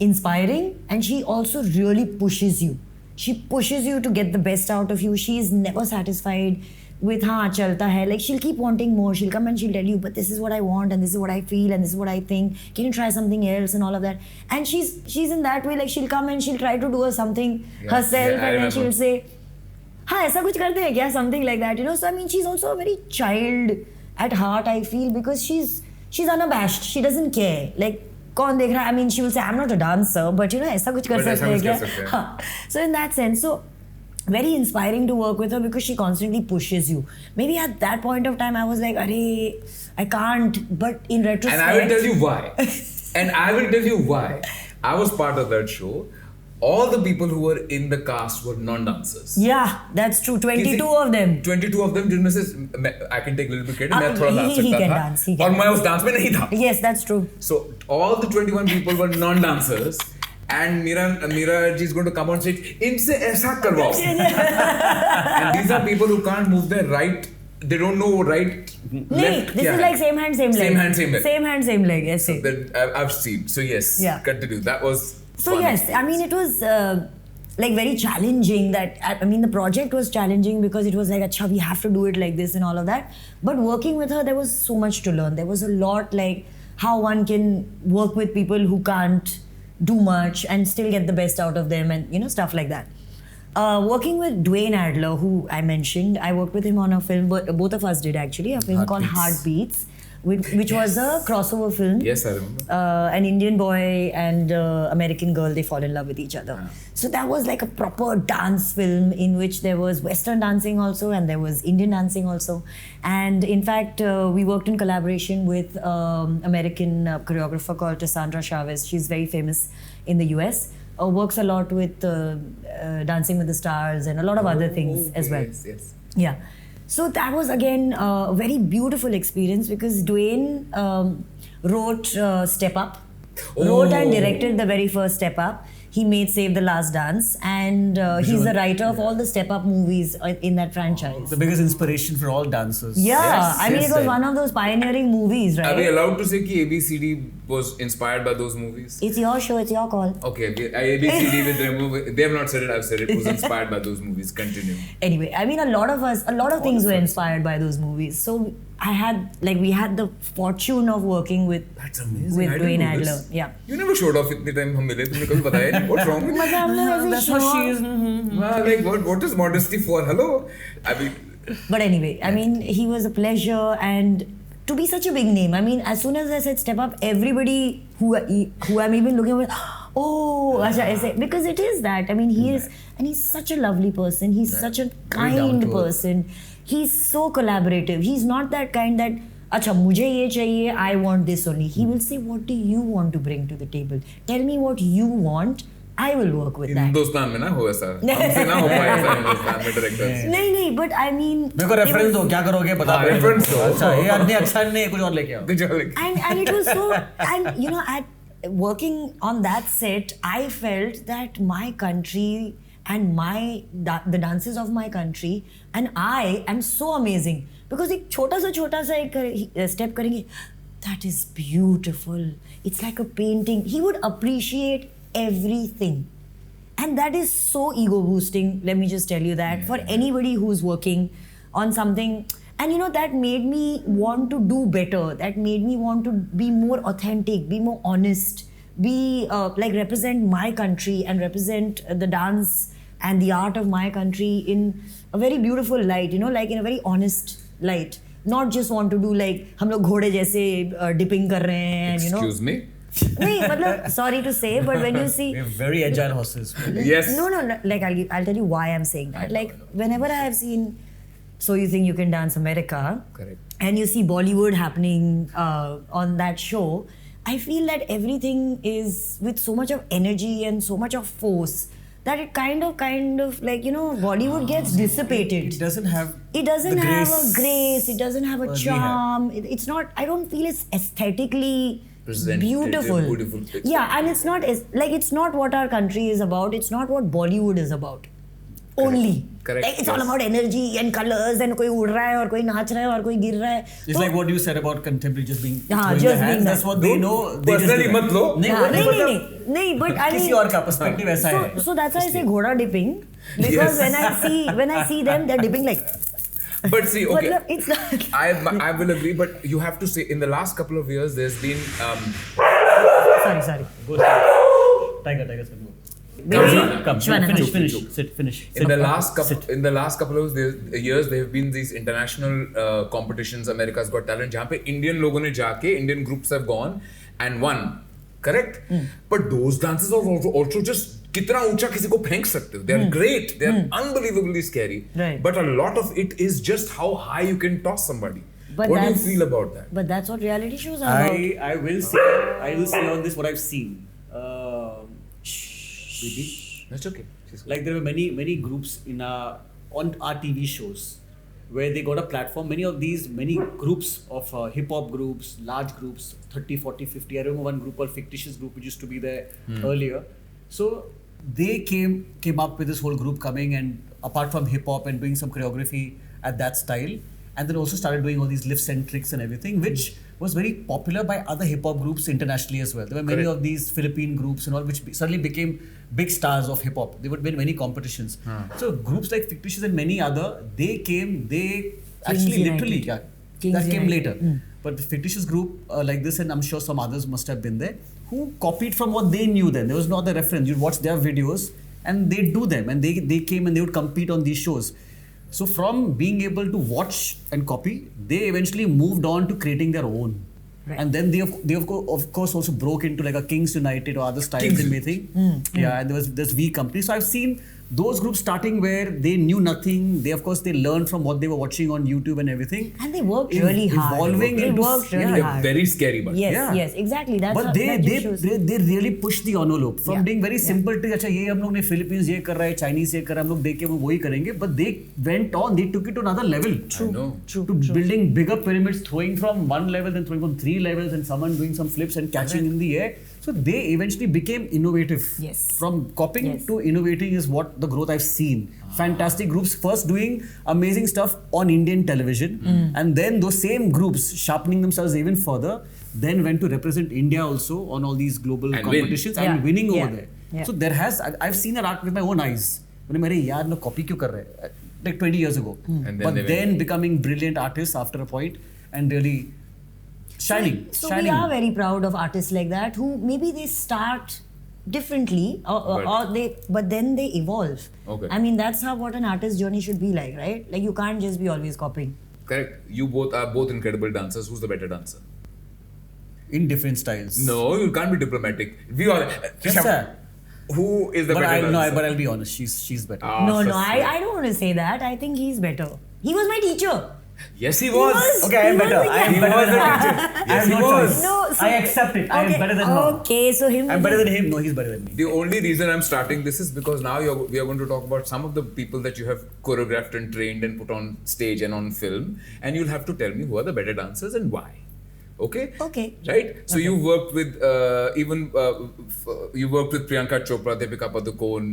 inspiring, and she also really pushes you. She pushes you to get the best out of you. She is never satisfied with haan chalta hai. Like she'll keep wanting more. She'll come and she'll tell you, but this is what I want and this is what I feel and this is what I think. Can you try something else and all of that? And she's in that way. Like she'll come and she'll try to do something herself, I and then remember. she'll say, हाँ ऐसा कुछ करते हैं क्या, something like that, you know. So I mean, she's also a very child at heart, I feel, because she's unabashed. She doesn't care. Like कौन देख रहा है? I mean, she will say, I'm not a dancer, but you know ऐसा कुछ कर But ऐसा सकते हैं कुछ क्या? कर सकते हैं. हाँ. So in that sense, so very inspiring to work with her because she constantly pushes you. Maybe at that point of time, I was like, "Arey, I can't." But in retrospect, And I will tell you why. I was part of that show. All the people who were in the cast were non-dancers. Yeah, that's true. 22 of them. 22 of them, जिनमें से I can take a little bit credit. मैं थोड़ा dance he सकता can था. dance, he can और मैं उस dance में नहीं था. Yes, that's true. So all the 21 people were non-dancers. And Meera ji is going to come on stage. इनसे ऐसा करवाओ. And these are people who can't move their right. They don't know right, नहीं, left. this is like same hand, same leg. Same hand, same leg. Same hand, same leg. Yes. Then I've seen. So yes, Yeah. continue. That was. So fun yes, I mean, it was like very challenging. I mean, the project was challenging because it was like, "Acha, we have to do it like this" and all of that. But working with her, there was so much to learn. There was a lot, like how one can work with people who can't do much and still get the best out of them, and you know, stuff like that. Working with Dwayne Adler, who I mentioned, I worked with him on a film, but both of us did actually, a film called Heartbeats, which was a crossover film. Yes, I remember. An Indian boy and American girl, they fall in love with each other. So that was like a proper dance film in which there was Western dancing also and there was Indian dancing also. And in fact, we worked in collaboration with American choreographer called Cassandra Chavez. She's very famous in the US. Works a lot with Dancing with the Stars and a lot of other things as well. Yes. Yeah. So that was again a very beautiful experience because Dwayne wrote Step Up, wrote and directed the very first Step Up. He made Save the Last Dance, and he's the writer of all the Step Up movies in that franchise. The biggest inspiration for all dancers. Yeah, Yes, I mean yes, it was right. one of those pioneering movies, right? Are we allowed to say that ABCD was inspired by those movies? It's your show, it's your call. Okay, ABCD with Remo, they have not said it, I've said it, was inspired by those movies. Continue. Anyway, I mean a lot of things were inspired by those movies. So we had the fortune of working with That's amazing. with I didn't Dwayne know Adler. this. Yeah. You never showed off itne time hum mile. तुमने कभी बताया नहीं. What's wrong with you? मतलब हमने वैसे That's show what she off- is. Like what is modesty for? Hello? I mean, But anyway, I mean, he was a pleasure, and to be such a big name. I mean, as soon as I said Step Up, everybody who I'm even looking at, oh, acha, aise, because it is that. I mean, he is, and he's such a lovely person. He's such a kind down-to-earth. person. He's so collaborative. He's not that kind that, acha, mujhe ye chahiye, I want this only. He will say, what do you want to bring to the table? Tell me what you want. I will work with that. Hindustan में ना हो ऐसा. हमसे ना हो पाया ऐसा हिंदुस्तान में directors. नहीं, but I mean, मेरे को रेफरेंस दो, क्या करोगे बता. हाँ, reference दो. अच्छा, ये आदमी अच्छा नहीं है, कुछ और लेके आओ. and it was so, and you know, at working on that set, I felt that my country and the dances of my country and I am so amazing because एक छोटा सा एक step करेंगे, that is beautiful. It's like a painting. He would appreciate everything. And that is so ego boosting, let me just tell you that, for anybody who's working on something. And you know, that made me want to do better. That made me want to be more authentic, be more honest, be represent my country and represent the dance and the art of my country in a very beautiful light, you know, like in a very honest light. Not just want to do like, हम लोग घोड़े जैसे dipping कर रहे हैं, you know. Excuse me? नहीं, मतलब, sorry to say, but when you see... We have very agile horses. Yes. No, like I'll tell you why I'm saying that. Like whenever I have seen So You Think You Can Dance America, Correct. and you see Bollywood happening on that show, I feel that everything is with so much of energy and so much of force that it kind of like, you know, Bollywood gets dissipated. It doesn't have It doesn't the have a grace, it doesn't have a we have. charm. It's not, I don't feel it's aesthetically Presented, beautiful. beautiful picture. Yeah, and it's not what our country is about. It's not what Bollywood is about. Only. Correct. Like it's all about energy and colors and कोई उड़ रहा है और कोई नाच रहा है और कोई गिर रहा है. It's like what you said about contemporary just being हाँ, throwing just the hands. being That's that. what they know. They just Personally do that. मत लो. नहीं, हाँ, वो नहीं मतलब नहीं, but I किसी mean, और का perspective ऐसा है. so that's why I say ghoda dipping, because Yes. when I see them, they're dipping like. But see, okay. मतलब, it's not. I will agree, but you have to say, in the last couple of years, there's been Sorry. Go Tiger, sir, go. Come, Shwana, finish. in the last couple of years, there have been these international competitions. America's Got Talent, जहाँ पे Indian लोगों ने जाके, Indian groups have gone and won. Correct? But those dances are also just कितना ऊंचा किसी को फेंक सकते हो. They are great. They are unbelievably scary. Right. But a lot of it is just how high you can toss somebody. But What do you that's- feel about that? But that's what reality shows are about. I will say on this what I've seen. Baby. That's okay. Like there were many groups on our TV shows where they got a platform. Many groups of hip hop groups, large groups, 30, 40, 50. I remember one group called Fictitious Group which used to be there earlier. So they came up with this whole group coming, and apart from hip hop and doing some choreography at that style, and then also started doing all these lifts and tricks and everything, which was very popular by other hip hop groups internationally as well. There were many Correct. of these Philippine groups and all, which suddenly became big stars of hip hop. They would win many competitions. So groups like Fictitious and many other, they actually United. literally, Kings that came United. later. But the Fictitious group like this, and I'm sure some others must have been there, who copied from what they knew then. There was no other reference. You'd watch their videos and they'd do them, and they came and they would compete on these shows. So from being able to watch and copy, they eventually moved on to creating their own. Right. And then they of course also broke into like a Kings United or other styles in making. Yeah, and there was this V Company. So I've seen those groups starting where they knew nothing. They of course they learned from what they were watching on YouTube and everything. And they worked really hard. Evolving They into worked really They're hard. very scary, but Yes, exactly. That's but what they that shows. they really pushed the envelope from being very simple to अच्छा ये हम लोग ने Philippines ये कर रहा है, Chinese ये कर रहा है, हम लोग देख के वो वही करेंगे. But they went on. They took it to another level. I know. To building bigger pyramids, throwing from one level, then throwing from 3 levels, and someone doing some flips and catching in the air. So they eventually became innovative. Yes. From copying to innovating is what the growth I've seen. Fantastic groups first doing amazing stuff on Indian television, and then those same groups sharpening themselves even further. Then went to represent India also on all these global And competitions win. and winning over Yeah. there. Yeah. So there has I've seen that art with my own eyes. मैंने मेरे यार लोग copy क्यों कर रहे हैं? Like 20 years ago. And But they then becoming brilliant artists after a point and really shining. So shining. we are very proud of artists like that who maybe they start differently but then they evolve. Okay. I mean that's how what an artist journey should be like, right? Like you can't just be always copying. Correct. You both are both incredible dancers. Who's the better dancer? In different styles. No, you can't be diplomatic. We all. Yes, sir. Who is the But better dancer? but I'll be honest. She's better. No, so I don't want to say that. I think he's better. He was my teacher. Yes, he was. Okay, I am He was better. the I am He better was than the her. teacher. I Yes, have he no was. choice. No, so- I accept it. I am better than her. Okay, so him. I'm better than him. No, he's better than me. The only reason I'm starting this is because now we are going to talk about some of the people that you have choreographed and trained and put on stage and on film, and you'll have to tell me who are the better dancers and why. Okay? Okay. Right? So you worked with you worked with Priyanka Chopra, Deepika Padukone,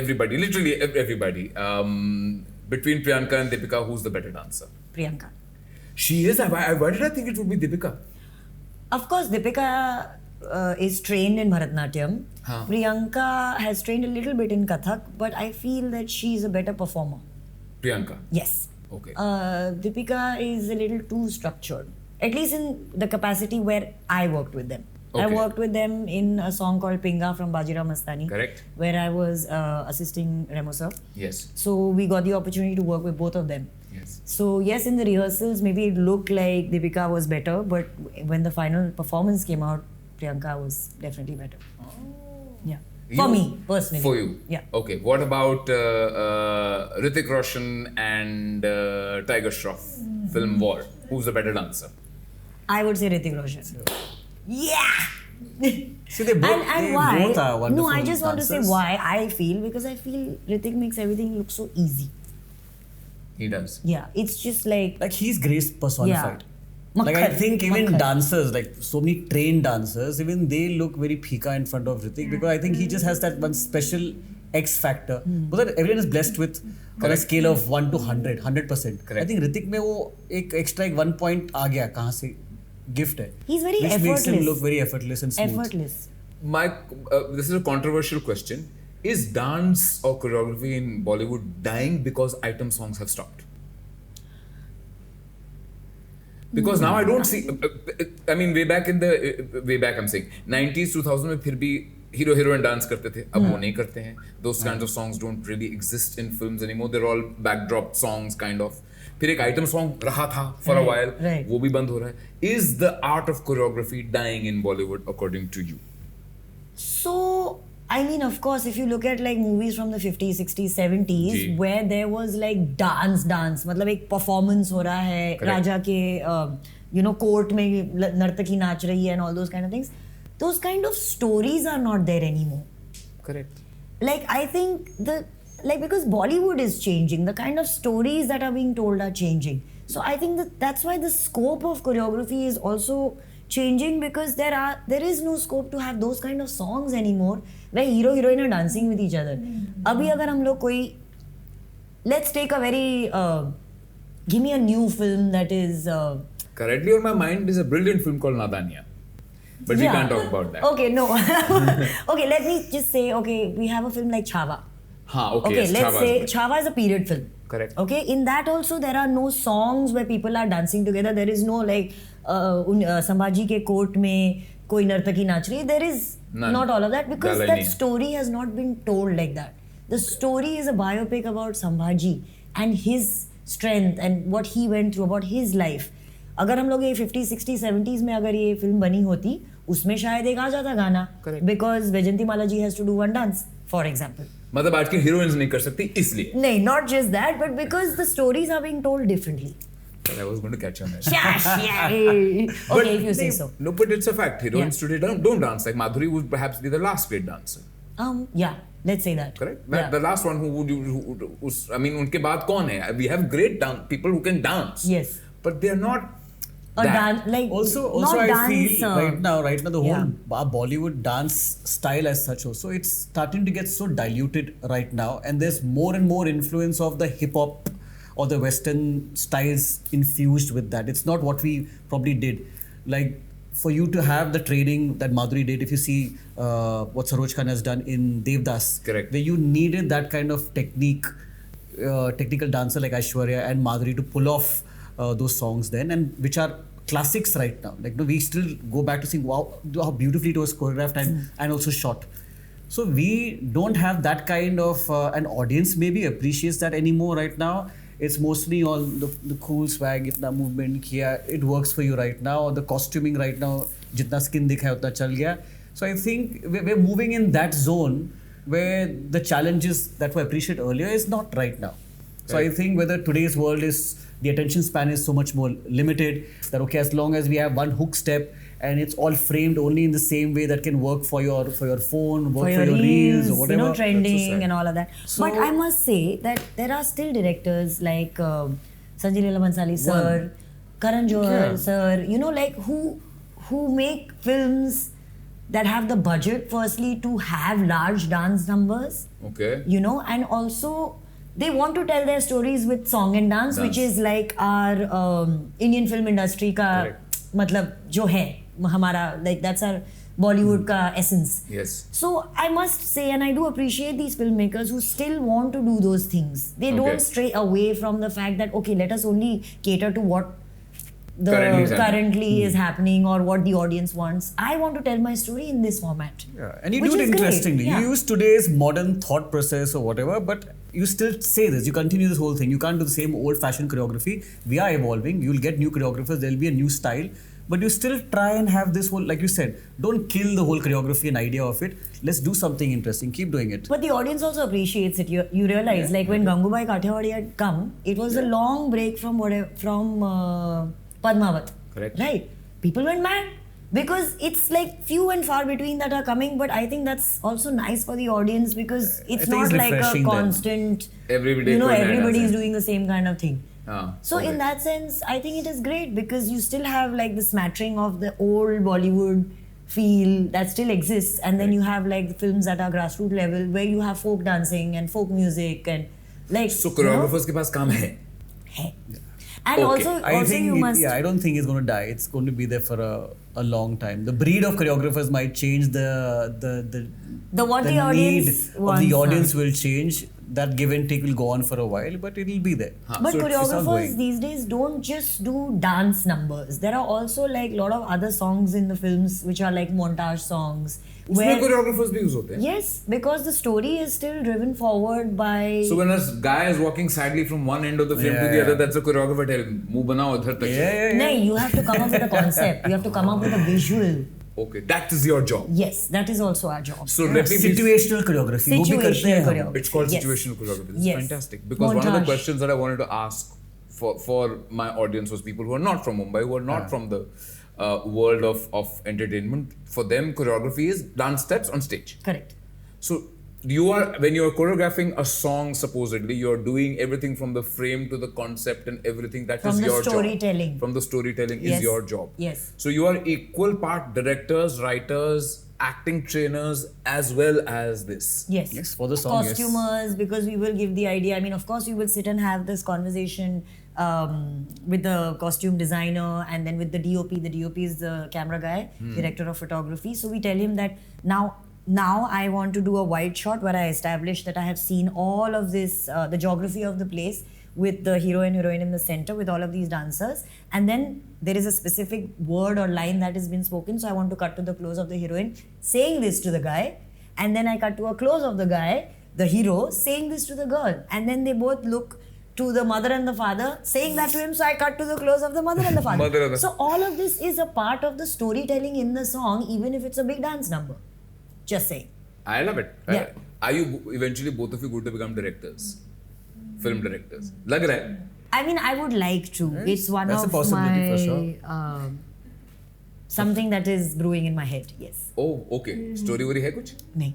everybody, literally everybody. Between Priyanka and Deepika, who's the better dancer? Priyanka. She is. Why did I think it would be Deepika? Of course, Deepika is trained in Bharatnatyam. Huh. Priyanka has trained a little bit in Kathak, but I feel that she's a better performer. Priyanka. Yes. Okay. Deepika is a little too structured, at least in the capacity where I worked with them. I Okay. worked with them in a song called Pinga from Bajirao Mastani. Correct. Where I was assisting Remo sir. Yes. So we got the opportunity to work with both of them. Yes. So yes, in the rehearsals, maybe it looked like Deepika was better, but when the final performance came out, Priyanka was definitely better. Yeah. For me, personally. For you? Yeah. Okay. What about Hrithik Roshan and Tiger Shroff? Film War. Who's the better dancer? I would say Hrithik Roshan. Yeah! See, they both, and they why? both are wonderful No, I just want to say dancers. why I feel, because I feel Hrithik makes everything look so easy. He does. Yeah, it's just like Like he's grace personified. Yeah. Like I Makkhan, think even Makkhan. dancers, like so many trained dancers, even they look very phika in front of Hrithik because I think he just has that one special X factor. But that everyone is blessed with on a Correct. scale of 1 to 100, 100%. Correct. I think Hrithik में वो एक extra 1 point आ गया कहाँ से gift है. He's very which makes him effortless. look very effortless and smooth. effortless. This is a controversial question. Is dance or choreography in Bollywood dying because item songs have stopped? Because now I don't see. I mean, way back I'm saying 90s, 2000 में फिर भी hero heroine dance करते थे. अब वो नहीं करते हैं. Those kinds of songs don't really exist in films anymore. They're all backdrop songs kind of. फिर एक item song रहा था for a while. Right. वो भी बंद हो रहा है. Is the art of choreography dying in Bollywood according to you? So, I mean, of course, if you look at like movies from the 50s, 60s, 70s, ji. where there was like dance, मतलब एक performance हो रहा है, Correct. राजा के, court में नर्तकी नाच रही है and all those kind of things. Those kind of stories are not there anymore. Correct. Like, I think because Bollywood is changing, the kind of stories that are being told are changing. So I think that's why the scope of choreography is also changing, because there is no scope to have those kind of songs anymore where hero heroine are dancing with each other. Abhi agar hum log koi, let's take a very give me a new film that is Currently on my mind is a brilliant film called Nadania. But we Yeah. can't talk about that. Okay, no. Okay, let me just say, okay, we have a film like Chhava. Okay, yes, let's Chhava say is good. Chhava is a period film. Correct. Okay, in that also there are no songs where people are dancing together. There is no like Sambhaji ke court mein koi nartaki naach rahi hai. There is None. not all of that, because Galani. that story has not been told like that. The story is a biopic about Sambhaji, and his strength and what he went through, about his life. अगर हम लोग ये 50, 60, 70s में अगर ये film बनी होती, उसमें शायद एक आ जाता गाना, because Vaijayantimaala ji has to do one dance, for example. मतलब आज की हीरोइंस नहीं कर सकती इसलिए? नहीं, not just that, but because the stories are being told differently. But I was going to catch on that. Okay, if you say so. No, but it's a fact. Heroines today don't dance. Like Madhuri would perhaps be the last great dancer. Yeah, let's say that. Correct. Yeah. The last one I mean, unke baad kaun hai? We have great people who can dance. Yes. But they are not. Like also not I dance, feel right now the whole Bollywood dance style as such also, it's starting to get so diluted right now, and there's more and more influence of the hip hop or the Western styles infused with that. It's not what we probably did. Like for you to have the training that Madhuri did, if you see what Saroj Khan has done in Devdas, correct, where you needed that kind of technical dancer like Aishwarya and Madhuri to pull off those songs then, and which are classics right now. Like we still go back to saying, wow, how beautifully it was choreographed and also shot. So we don't have that kind of an audience maybe appreciates that anymore right now. It's mostly all the cool swag, itna movement kiya, it works for you right now. The costuming right now, jitna skin dikha hai utna chal gaya. So I think we're moving in that zone where the challenges that were appreciated earlier is not right now. So I think whether today's world is, the attention span is so much more limited, that okay, as long as we have one hook step and it's all framed only in the same way that can work for your phone, work for your reels or whatever. You know, trending and all of that. So, but I must say that there are still directors like Sanjay Leela Bhansali sir, Karan Johar sir, you know, like who make films that have the budget firstly to have large dance numbers. Okay. You know, and also they want to tell their stories with song and dance. Which is like our Indian film industry ka matlab jo hai hamara, like that's our Bollywood ka essence. Yes. So I must say, and I do appreciate these filmmakers who still want to do those things. They don't stray away from the fact that okay, let us only cater to what the currently is happening or what the audience wants. I want to tell my story in this format. Yeah, and you do it interestingly. You use today's modern thought process or whatever, but you still say this. You continue this whole thing. You can't do the same old-fashioned choreography. We are evolving. You'll get new choreographers. There'll be a new style. But you still try and have this whole, like you said, don't kill the whole choreography and idea of it. Let's do something interesting. Keep doing it. But the audience also appreciates it. You realize, like when Gangubai Kathiawadi had come, it was a long break from Padmavat. Correct. Right. People went mad because it's like few and far between that are coming. But I think that's also nice for the audience because it's not like a constant. Everybody is doing the same kind of thing. So in that sense, I think it is great because you still have like the smattering of the old Bollywood feel that still exists, and then you have like the films that are grassroots level where you have folk dancing and folk music and like. So choreographers ke paas kaam hai. And also you must. Yeah, I don't think it's going to die. It's going to be there for a long time. The breed of choreographers might change. The audience of the audience will change. That give and take will go on for a while, but it will be there. But so choreographers these days don't just do dance numbers. There are also like a lot of other songs in the films which are like montage songs. Where choreographers bhi use hote hain? Yes, because the story is still driven forward by. So when a guy is walking sadly from one end of the frame to the other, that's a choreographer telling him, "Muh banao udhar tak." No, you have to come up with a concept. You have to come up with a visual. Okay, that is your job. Yes, that is also our job. So let me situational choreography. It's called situational choreography. This is fantastic because one of the questions that I wanted to ask for my audience was people who are not from Mumbai, who are not from the world of entertainment. For them, choreography is dance steps on stage. Correct. So when you're choreographing a song, supposedly you're doing everything from the frame to the concept and everything. That is your job. From the storytelling is your job. Yes. So you are equal part directors, writers, acting trainers, as well as this. Yes. Yes, for the song. Costumers, because we will give the idea. I mean, of course, we will sit and have this conversation with the costume designer and then with the DOP. The DOP is the camera guy, director of photography. So we tell him that now I want to do a wide shot where I establish that I have seen all of this, the geography of the place with the hero and heroine in the center with all of these dancers. And then there is a specific word or line that has been spoken. So I want to cut to the close of the heroine saying this to the guy. And then I cut to a close of the guy, the hero, saying this to the girl. And then they both look to the mother and the father, saying that to him, so I cut to the close of the mother and the father. So all of this is a part of the storytelling in the song, even if it's a big dance number. Just saying. I love it. Yeah. Are you eventually both of you going to become directors? Film directors? Lag raha hai? I mean, I would like to. It's one That's a of possibility my for sure. something that is brewing in my head. Yes. Oh, okay. Story वोरी है कुछ? नहीं.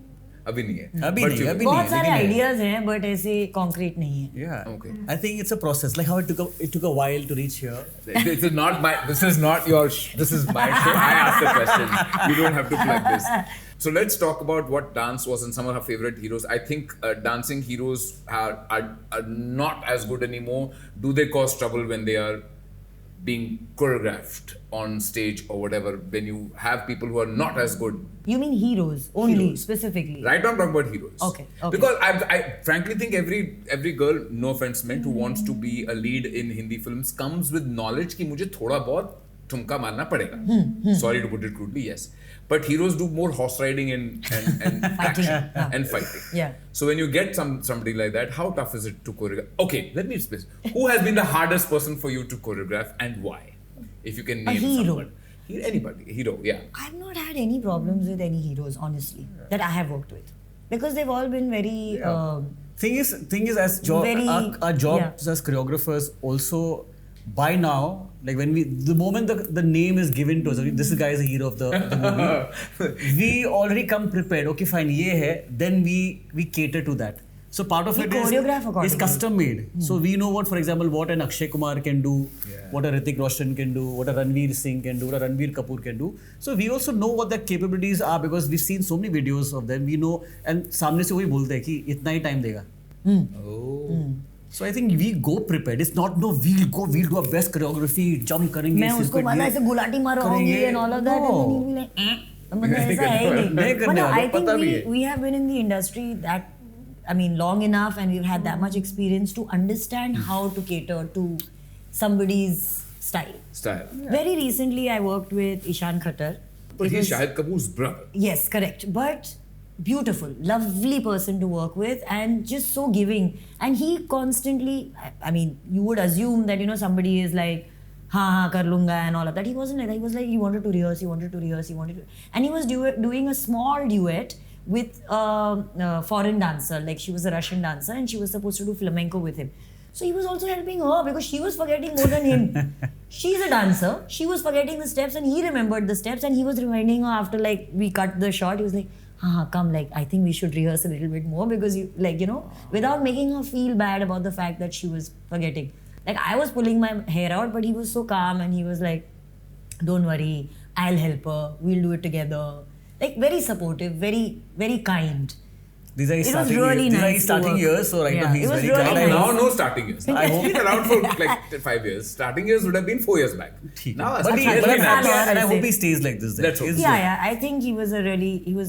अभी नहीं है. अभी But नहीं, you- अभी बहुत सारे लेकिन है. ideas हैं, but ऐसे concrete नहीं है. Yeah. Okay. I think it's a process. Like how it took a while to reach here. This is not my. This is not your. This is my show. I asked the question. You don't have to plug this. So let's talk about what dance was and some of our favorite heroes. I think dancing heroes are not as good anymore. Do they cause trouble when they are being choreographed on stage or whatever? When you have people who are not as good. You mean heroes only, Heroes. specifically? Right now I'm talking about heroes. Okay. Because I frankly think every girl, no offense meant, who wants to be a lead in Hindi films comes with knowledge कि मुझे थोड़ा बहुत ठुमका मारना पड़ेगा. Sorry to put it crudely, yes. But heroes do more horse riding and Fighting. action Yeah. and fighting. Yeah. So when you get somebody like that, how tough is it to choreograph? Okay, let me specify. Who has been the hardest person for you to choreograph and why? If you can A name hero. someone. Anybody, hero, yeah. I've not had any problems with any heroes, honestly, that I have worked with, because they've all been very. Thing is, as Very- our jobs as choreographers also, by now, like when the moment the name is given to us, this guy is a hero of the movie, we already come prepared. Okay, fine, ye hai. Then we cater to that. So part of We it choreograph is accordingly. custom made. So we know what, for example, what an Akshay Kumar can do, what a Hrithik Roshan can do, what a Ranveer Singh can do, what a Ranveer Kapoor can do. So we also know what their capabilities are because we've seen so many videos of them. We know, and सामने से वही बोलते हैं कि इतना ही time देगा. Oh. So I think we go prepared. It's not we'll do our best choreography, jump करेंगे. मैं उसको circuit बोला ये ऐसे गुलाटी मारो करेंगे. होगी and all of that, No. and then he'll be like, मतलब ऐसा है ही नहीं नहीं. करने But no, वाला, I think पता भी है. we have been in the industry that, I mean, long enough, and we've had that much experience to understand how to cater to somebody's style. Style. Very recently, I worked with Ishan Khattar. But It he's was- Shahid Kapoor's brother. Yes, correct. But beautiful, lovely person to work with, and just so giving. And he constantly, I mean, you would assume that, you know, somebody is like, हाँ kar lunga and all of that. He wasn't like that. He was like, he wanted to rehearse, and he was doing a small duet with a foreign dancer. Like, she was a Russian dancer and she was supposed to do flamenco with him. So he was also helping her because she was forgetting more than him. She's a dancer. She was forgetting the steps and he remembered the steps, and he was reminding her after, like, we cut the shot. He was like, come, like, I think we should rehearse a little bit more because you, like, you know, without making her feel bad about the fact that she was forgetting. Like, I was pulling my hair out, but he was so calm and he was like, don't worry, I'll help her. We'll do it together. Like, very supportive, very, very kind. These are his It was starting really years. These are nice his to starting work. years, so right Yeah, now he's it was very really kind. Now, nice. no starting years. He's been around for like 5 years. Starting years would have been 4 years back. Now, But it's he, very but nice. and I hope he stays like this. Then. Let's hope. It's Yeah, I think he was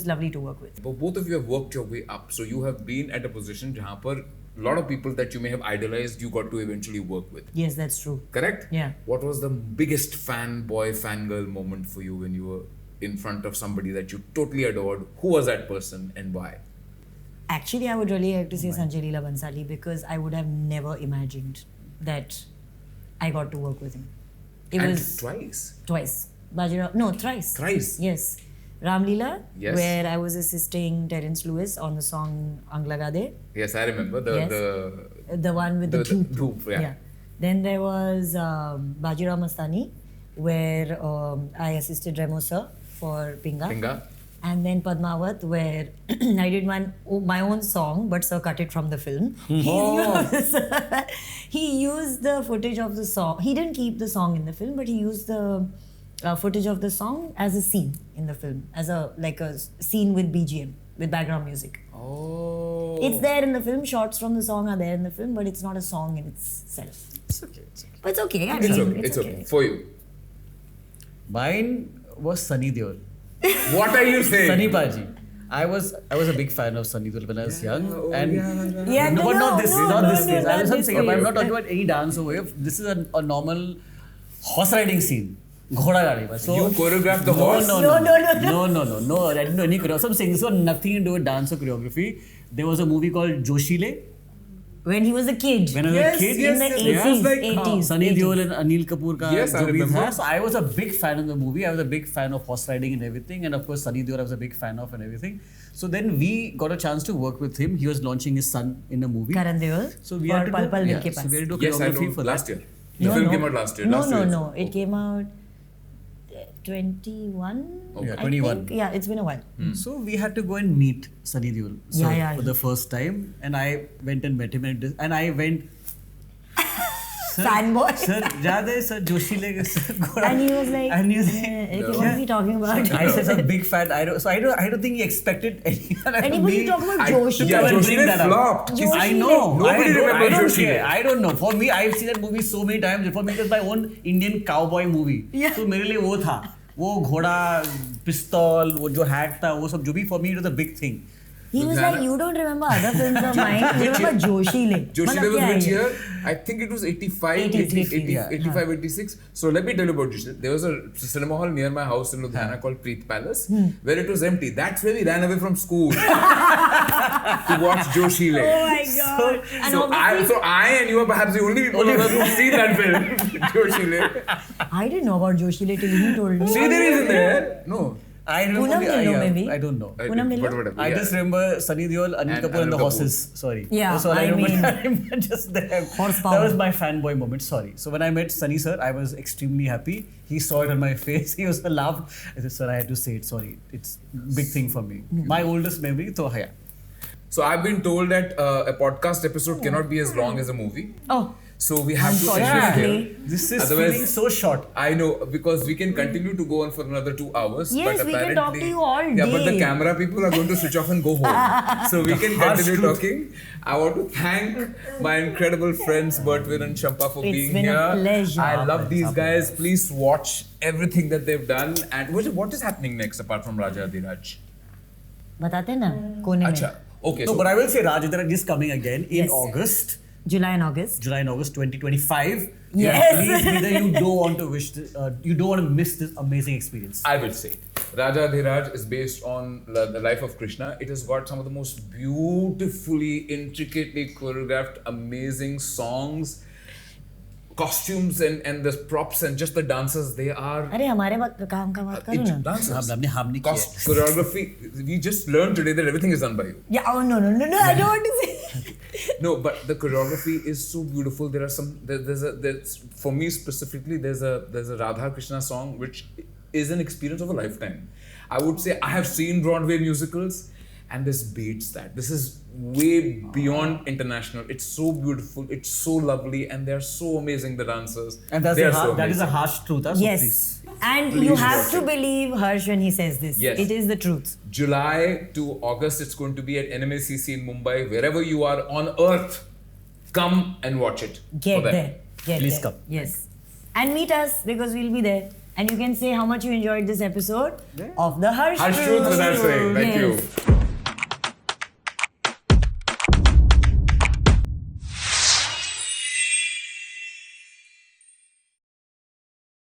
lovely to work with. But both of you have worked your way up. So you have been at a position जहाँ पर a lot of people that you may have idolized, you got to eventually work with. Yes, that's true. Correct? Yeah. What was the biggest fanboy, fangirl moment for you when you were in front of somebody that you totally adored? Who was that person and why? Actually, I would really like to say Sanjay Leela Bansali, because I would have never imagined that I got to work with him. It And was twice. Bajirao, no, thrice. Thrice? Yes. Ram Leela, Yes. where I was assisting Terence Lewis on the song Ang Laga De. Yes, I remember. The one with the dhoop. dhoop, yeah. Then there was Bajirao Mastani, where I assisted Remo Sir for Pinga. Pinga. And then Padmavat, where I did my own song, but Sir cut it from the film. He used the footage of the song. He didn't keep the song in the film, but he used the footage of the song as a scene in the film, as a scene with BGM, with background music. Oh. It's there in the film. Shots from the song are there in the film, but it's not a song in itself. It's okay. But it's okay. It's okay. For you. Mine was Sunny Deol. What are you saying? Sunny Paji. I was a big fan of Sunny Deol when I was young. Yeah, No, but not this phase. I was this saying, I'm not phase. talking about any dance or way. This is a normal horse riding scene. Ghoda gadi. So You choreographed the horse? No. I didn't do any choreography. So I'm saying this was nothing to do with dance or choreography. There was a movie called Joshile. when he was a kid. When I was a kid, in the 80s, like, 80s. Sunny Deol and Anil Kapoor ka Yes, I jo beat remember. tha. So I was a big fan of the movie. I was a big fan of horse riding and everything. And of course, Sunny Deol I was a big fan of and everything. So then we got a chance to work with him. He was launching his son in a movie. Karan Deol. So we had to Pal do, Pal Dil Ke so Paas. we had to do Yes, I choreography know. for Last that. year. The film came out last year. Last year. No. It came out 21. Yeah, I 21. think. Yeah, it's been a while. So we had to go and meet Sunny Deol for the first time. And I went and met him. And I went... Fanboy. Sir, sir, Joshi le, sir, And he was like, and he was what is he talking about? I said, a big fan. I don't think he expected anyone. Anybody talk about Joshi? Yeah, Bring Joshi that up. flopped. Joshi I know. Nobody remembers Joshi. care. I don't know. For me, I've seen that movie so many times. For me, it was my own Indian cowboy movie. Yeah. So मेरे लिए वो था. वो घोड़ा, पिस्तौल, वो जो hat था, वो सब जो भी for me it was a big thing. He was like, you don't remember other films of mine. You remember Joshi Le. Joshi Le was which year? I think it was 85, 86, 85, 86. So let me tell you about Joshi. There was a cinema hall near my house in Ludhiana called Preet Palace, where it was empty. That's where we ran away from school to watch Joshi Le. Oh my god. So I and you are perhaps the only people who've seen that film, Joshi Le. I didn't know about Joshi Le till he told me. Sridhar is in there. No. I remember. Poonam Dillo, maybe. I don't know. Poonam Dillo? But whatever. I just remember Sunny Deol, Anil Kapoor and the Kapoor. horses. Sorry. Yeah, That's all I remember. mean, I remember just that. horsepower. That was my fanboy moment. Sorry. So when I met Sunny sir, I was extremely happy. He saw it on my face. He was laughed. I said, sir, I had to say it. Sorry. It's a big thing for me. My oldest memory. So yeah. So I've been told that a podcast episode cannot be as long as a movie. Oh. So we have to end it here. Unfortunately. This is Otherwise- feeling so short. I know, because we can continue to go on for another 2 hours. Yes, but we can talk to you all Yeah, but the day. camera people are going to switch off and go home. So we can harsh continue truth. talking. I want to thank my incredible friends Bertwin and Shampa for It's being been here. a pleasure. I love these guys. Please watch everything that they've done. And what is happening next apart from Rajadhiraaj? बताते ना कोने में. Acha. Okay, No, so but I will say Rajadhiraaj is coming again in Yes. August. July and August. July and August 2025. Yes. Please, either you don't want to you don't want to miss this amazing experience. I will say Rajadhiraaj is based on the life of Krishna. It has got some of the most beautifully, intricately choreographed, amazing songs, costumes, and the props and just the dancers. They are अरे हमारे काम का बात करो ना. dancers. हमने Cost, choreography. We just learned today that everything is done by you. Yeah. Oh no. I don't want to say. No, but the choreography is so beautiful. There are some. There's for me specifically. There's a Radha Krishna song which is an experience of a lifetime. I would say I have seen Broadway musicals, and this beats that. This is way beyond international. It's so beautiful. It's so lovely, and they're so amazing. The dancers. And that is a harsh truth. Huh? So Yes. please. And Please you have watch to it. believe Harsh when he says this. Yes. It is the truth. July to August, it's going to be at NMACC in Mumbai. Wherever you are on earth, come and watch it. Get for them. there. Get Please there. come. Yes. And meet us because we'll be there. And you can say how much you enjoyed this episode of the Harsh Harsh Truth without saying. Thank Yes. you.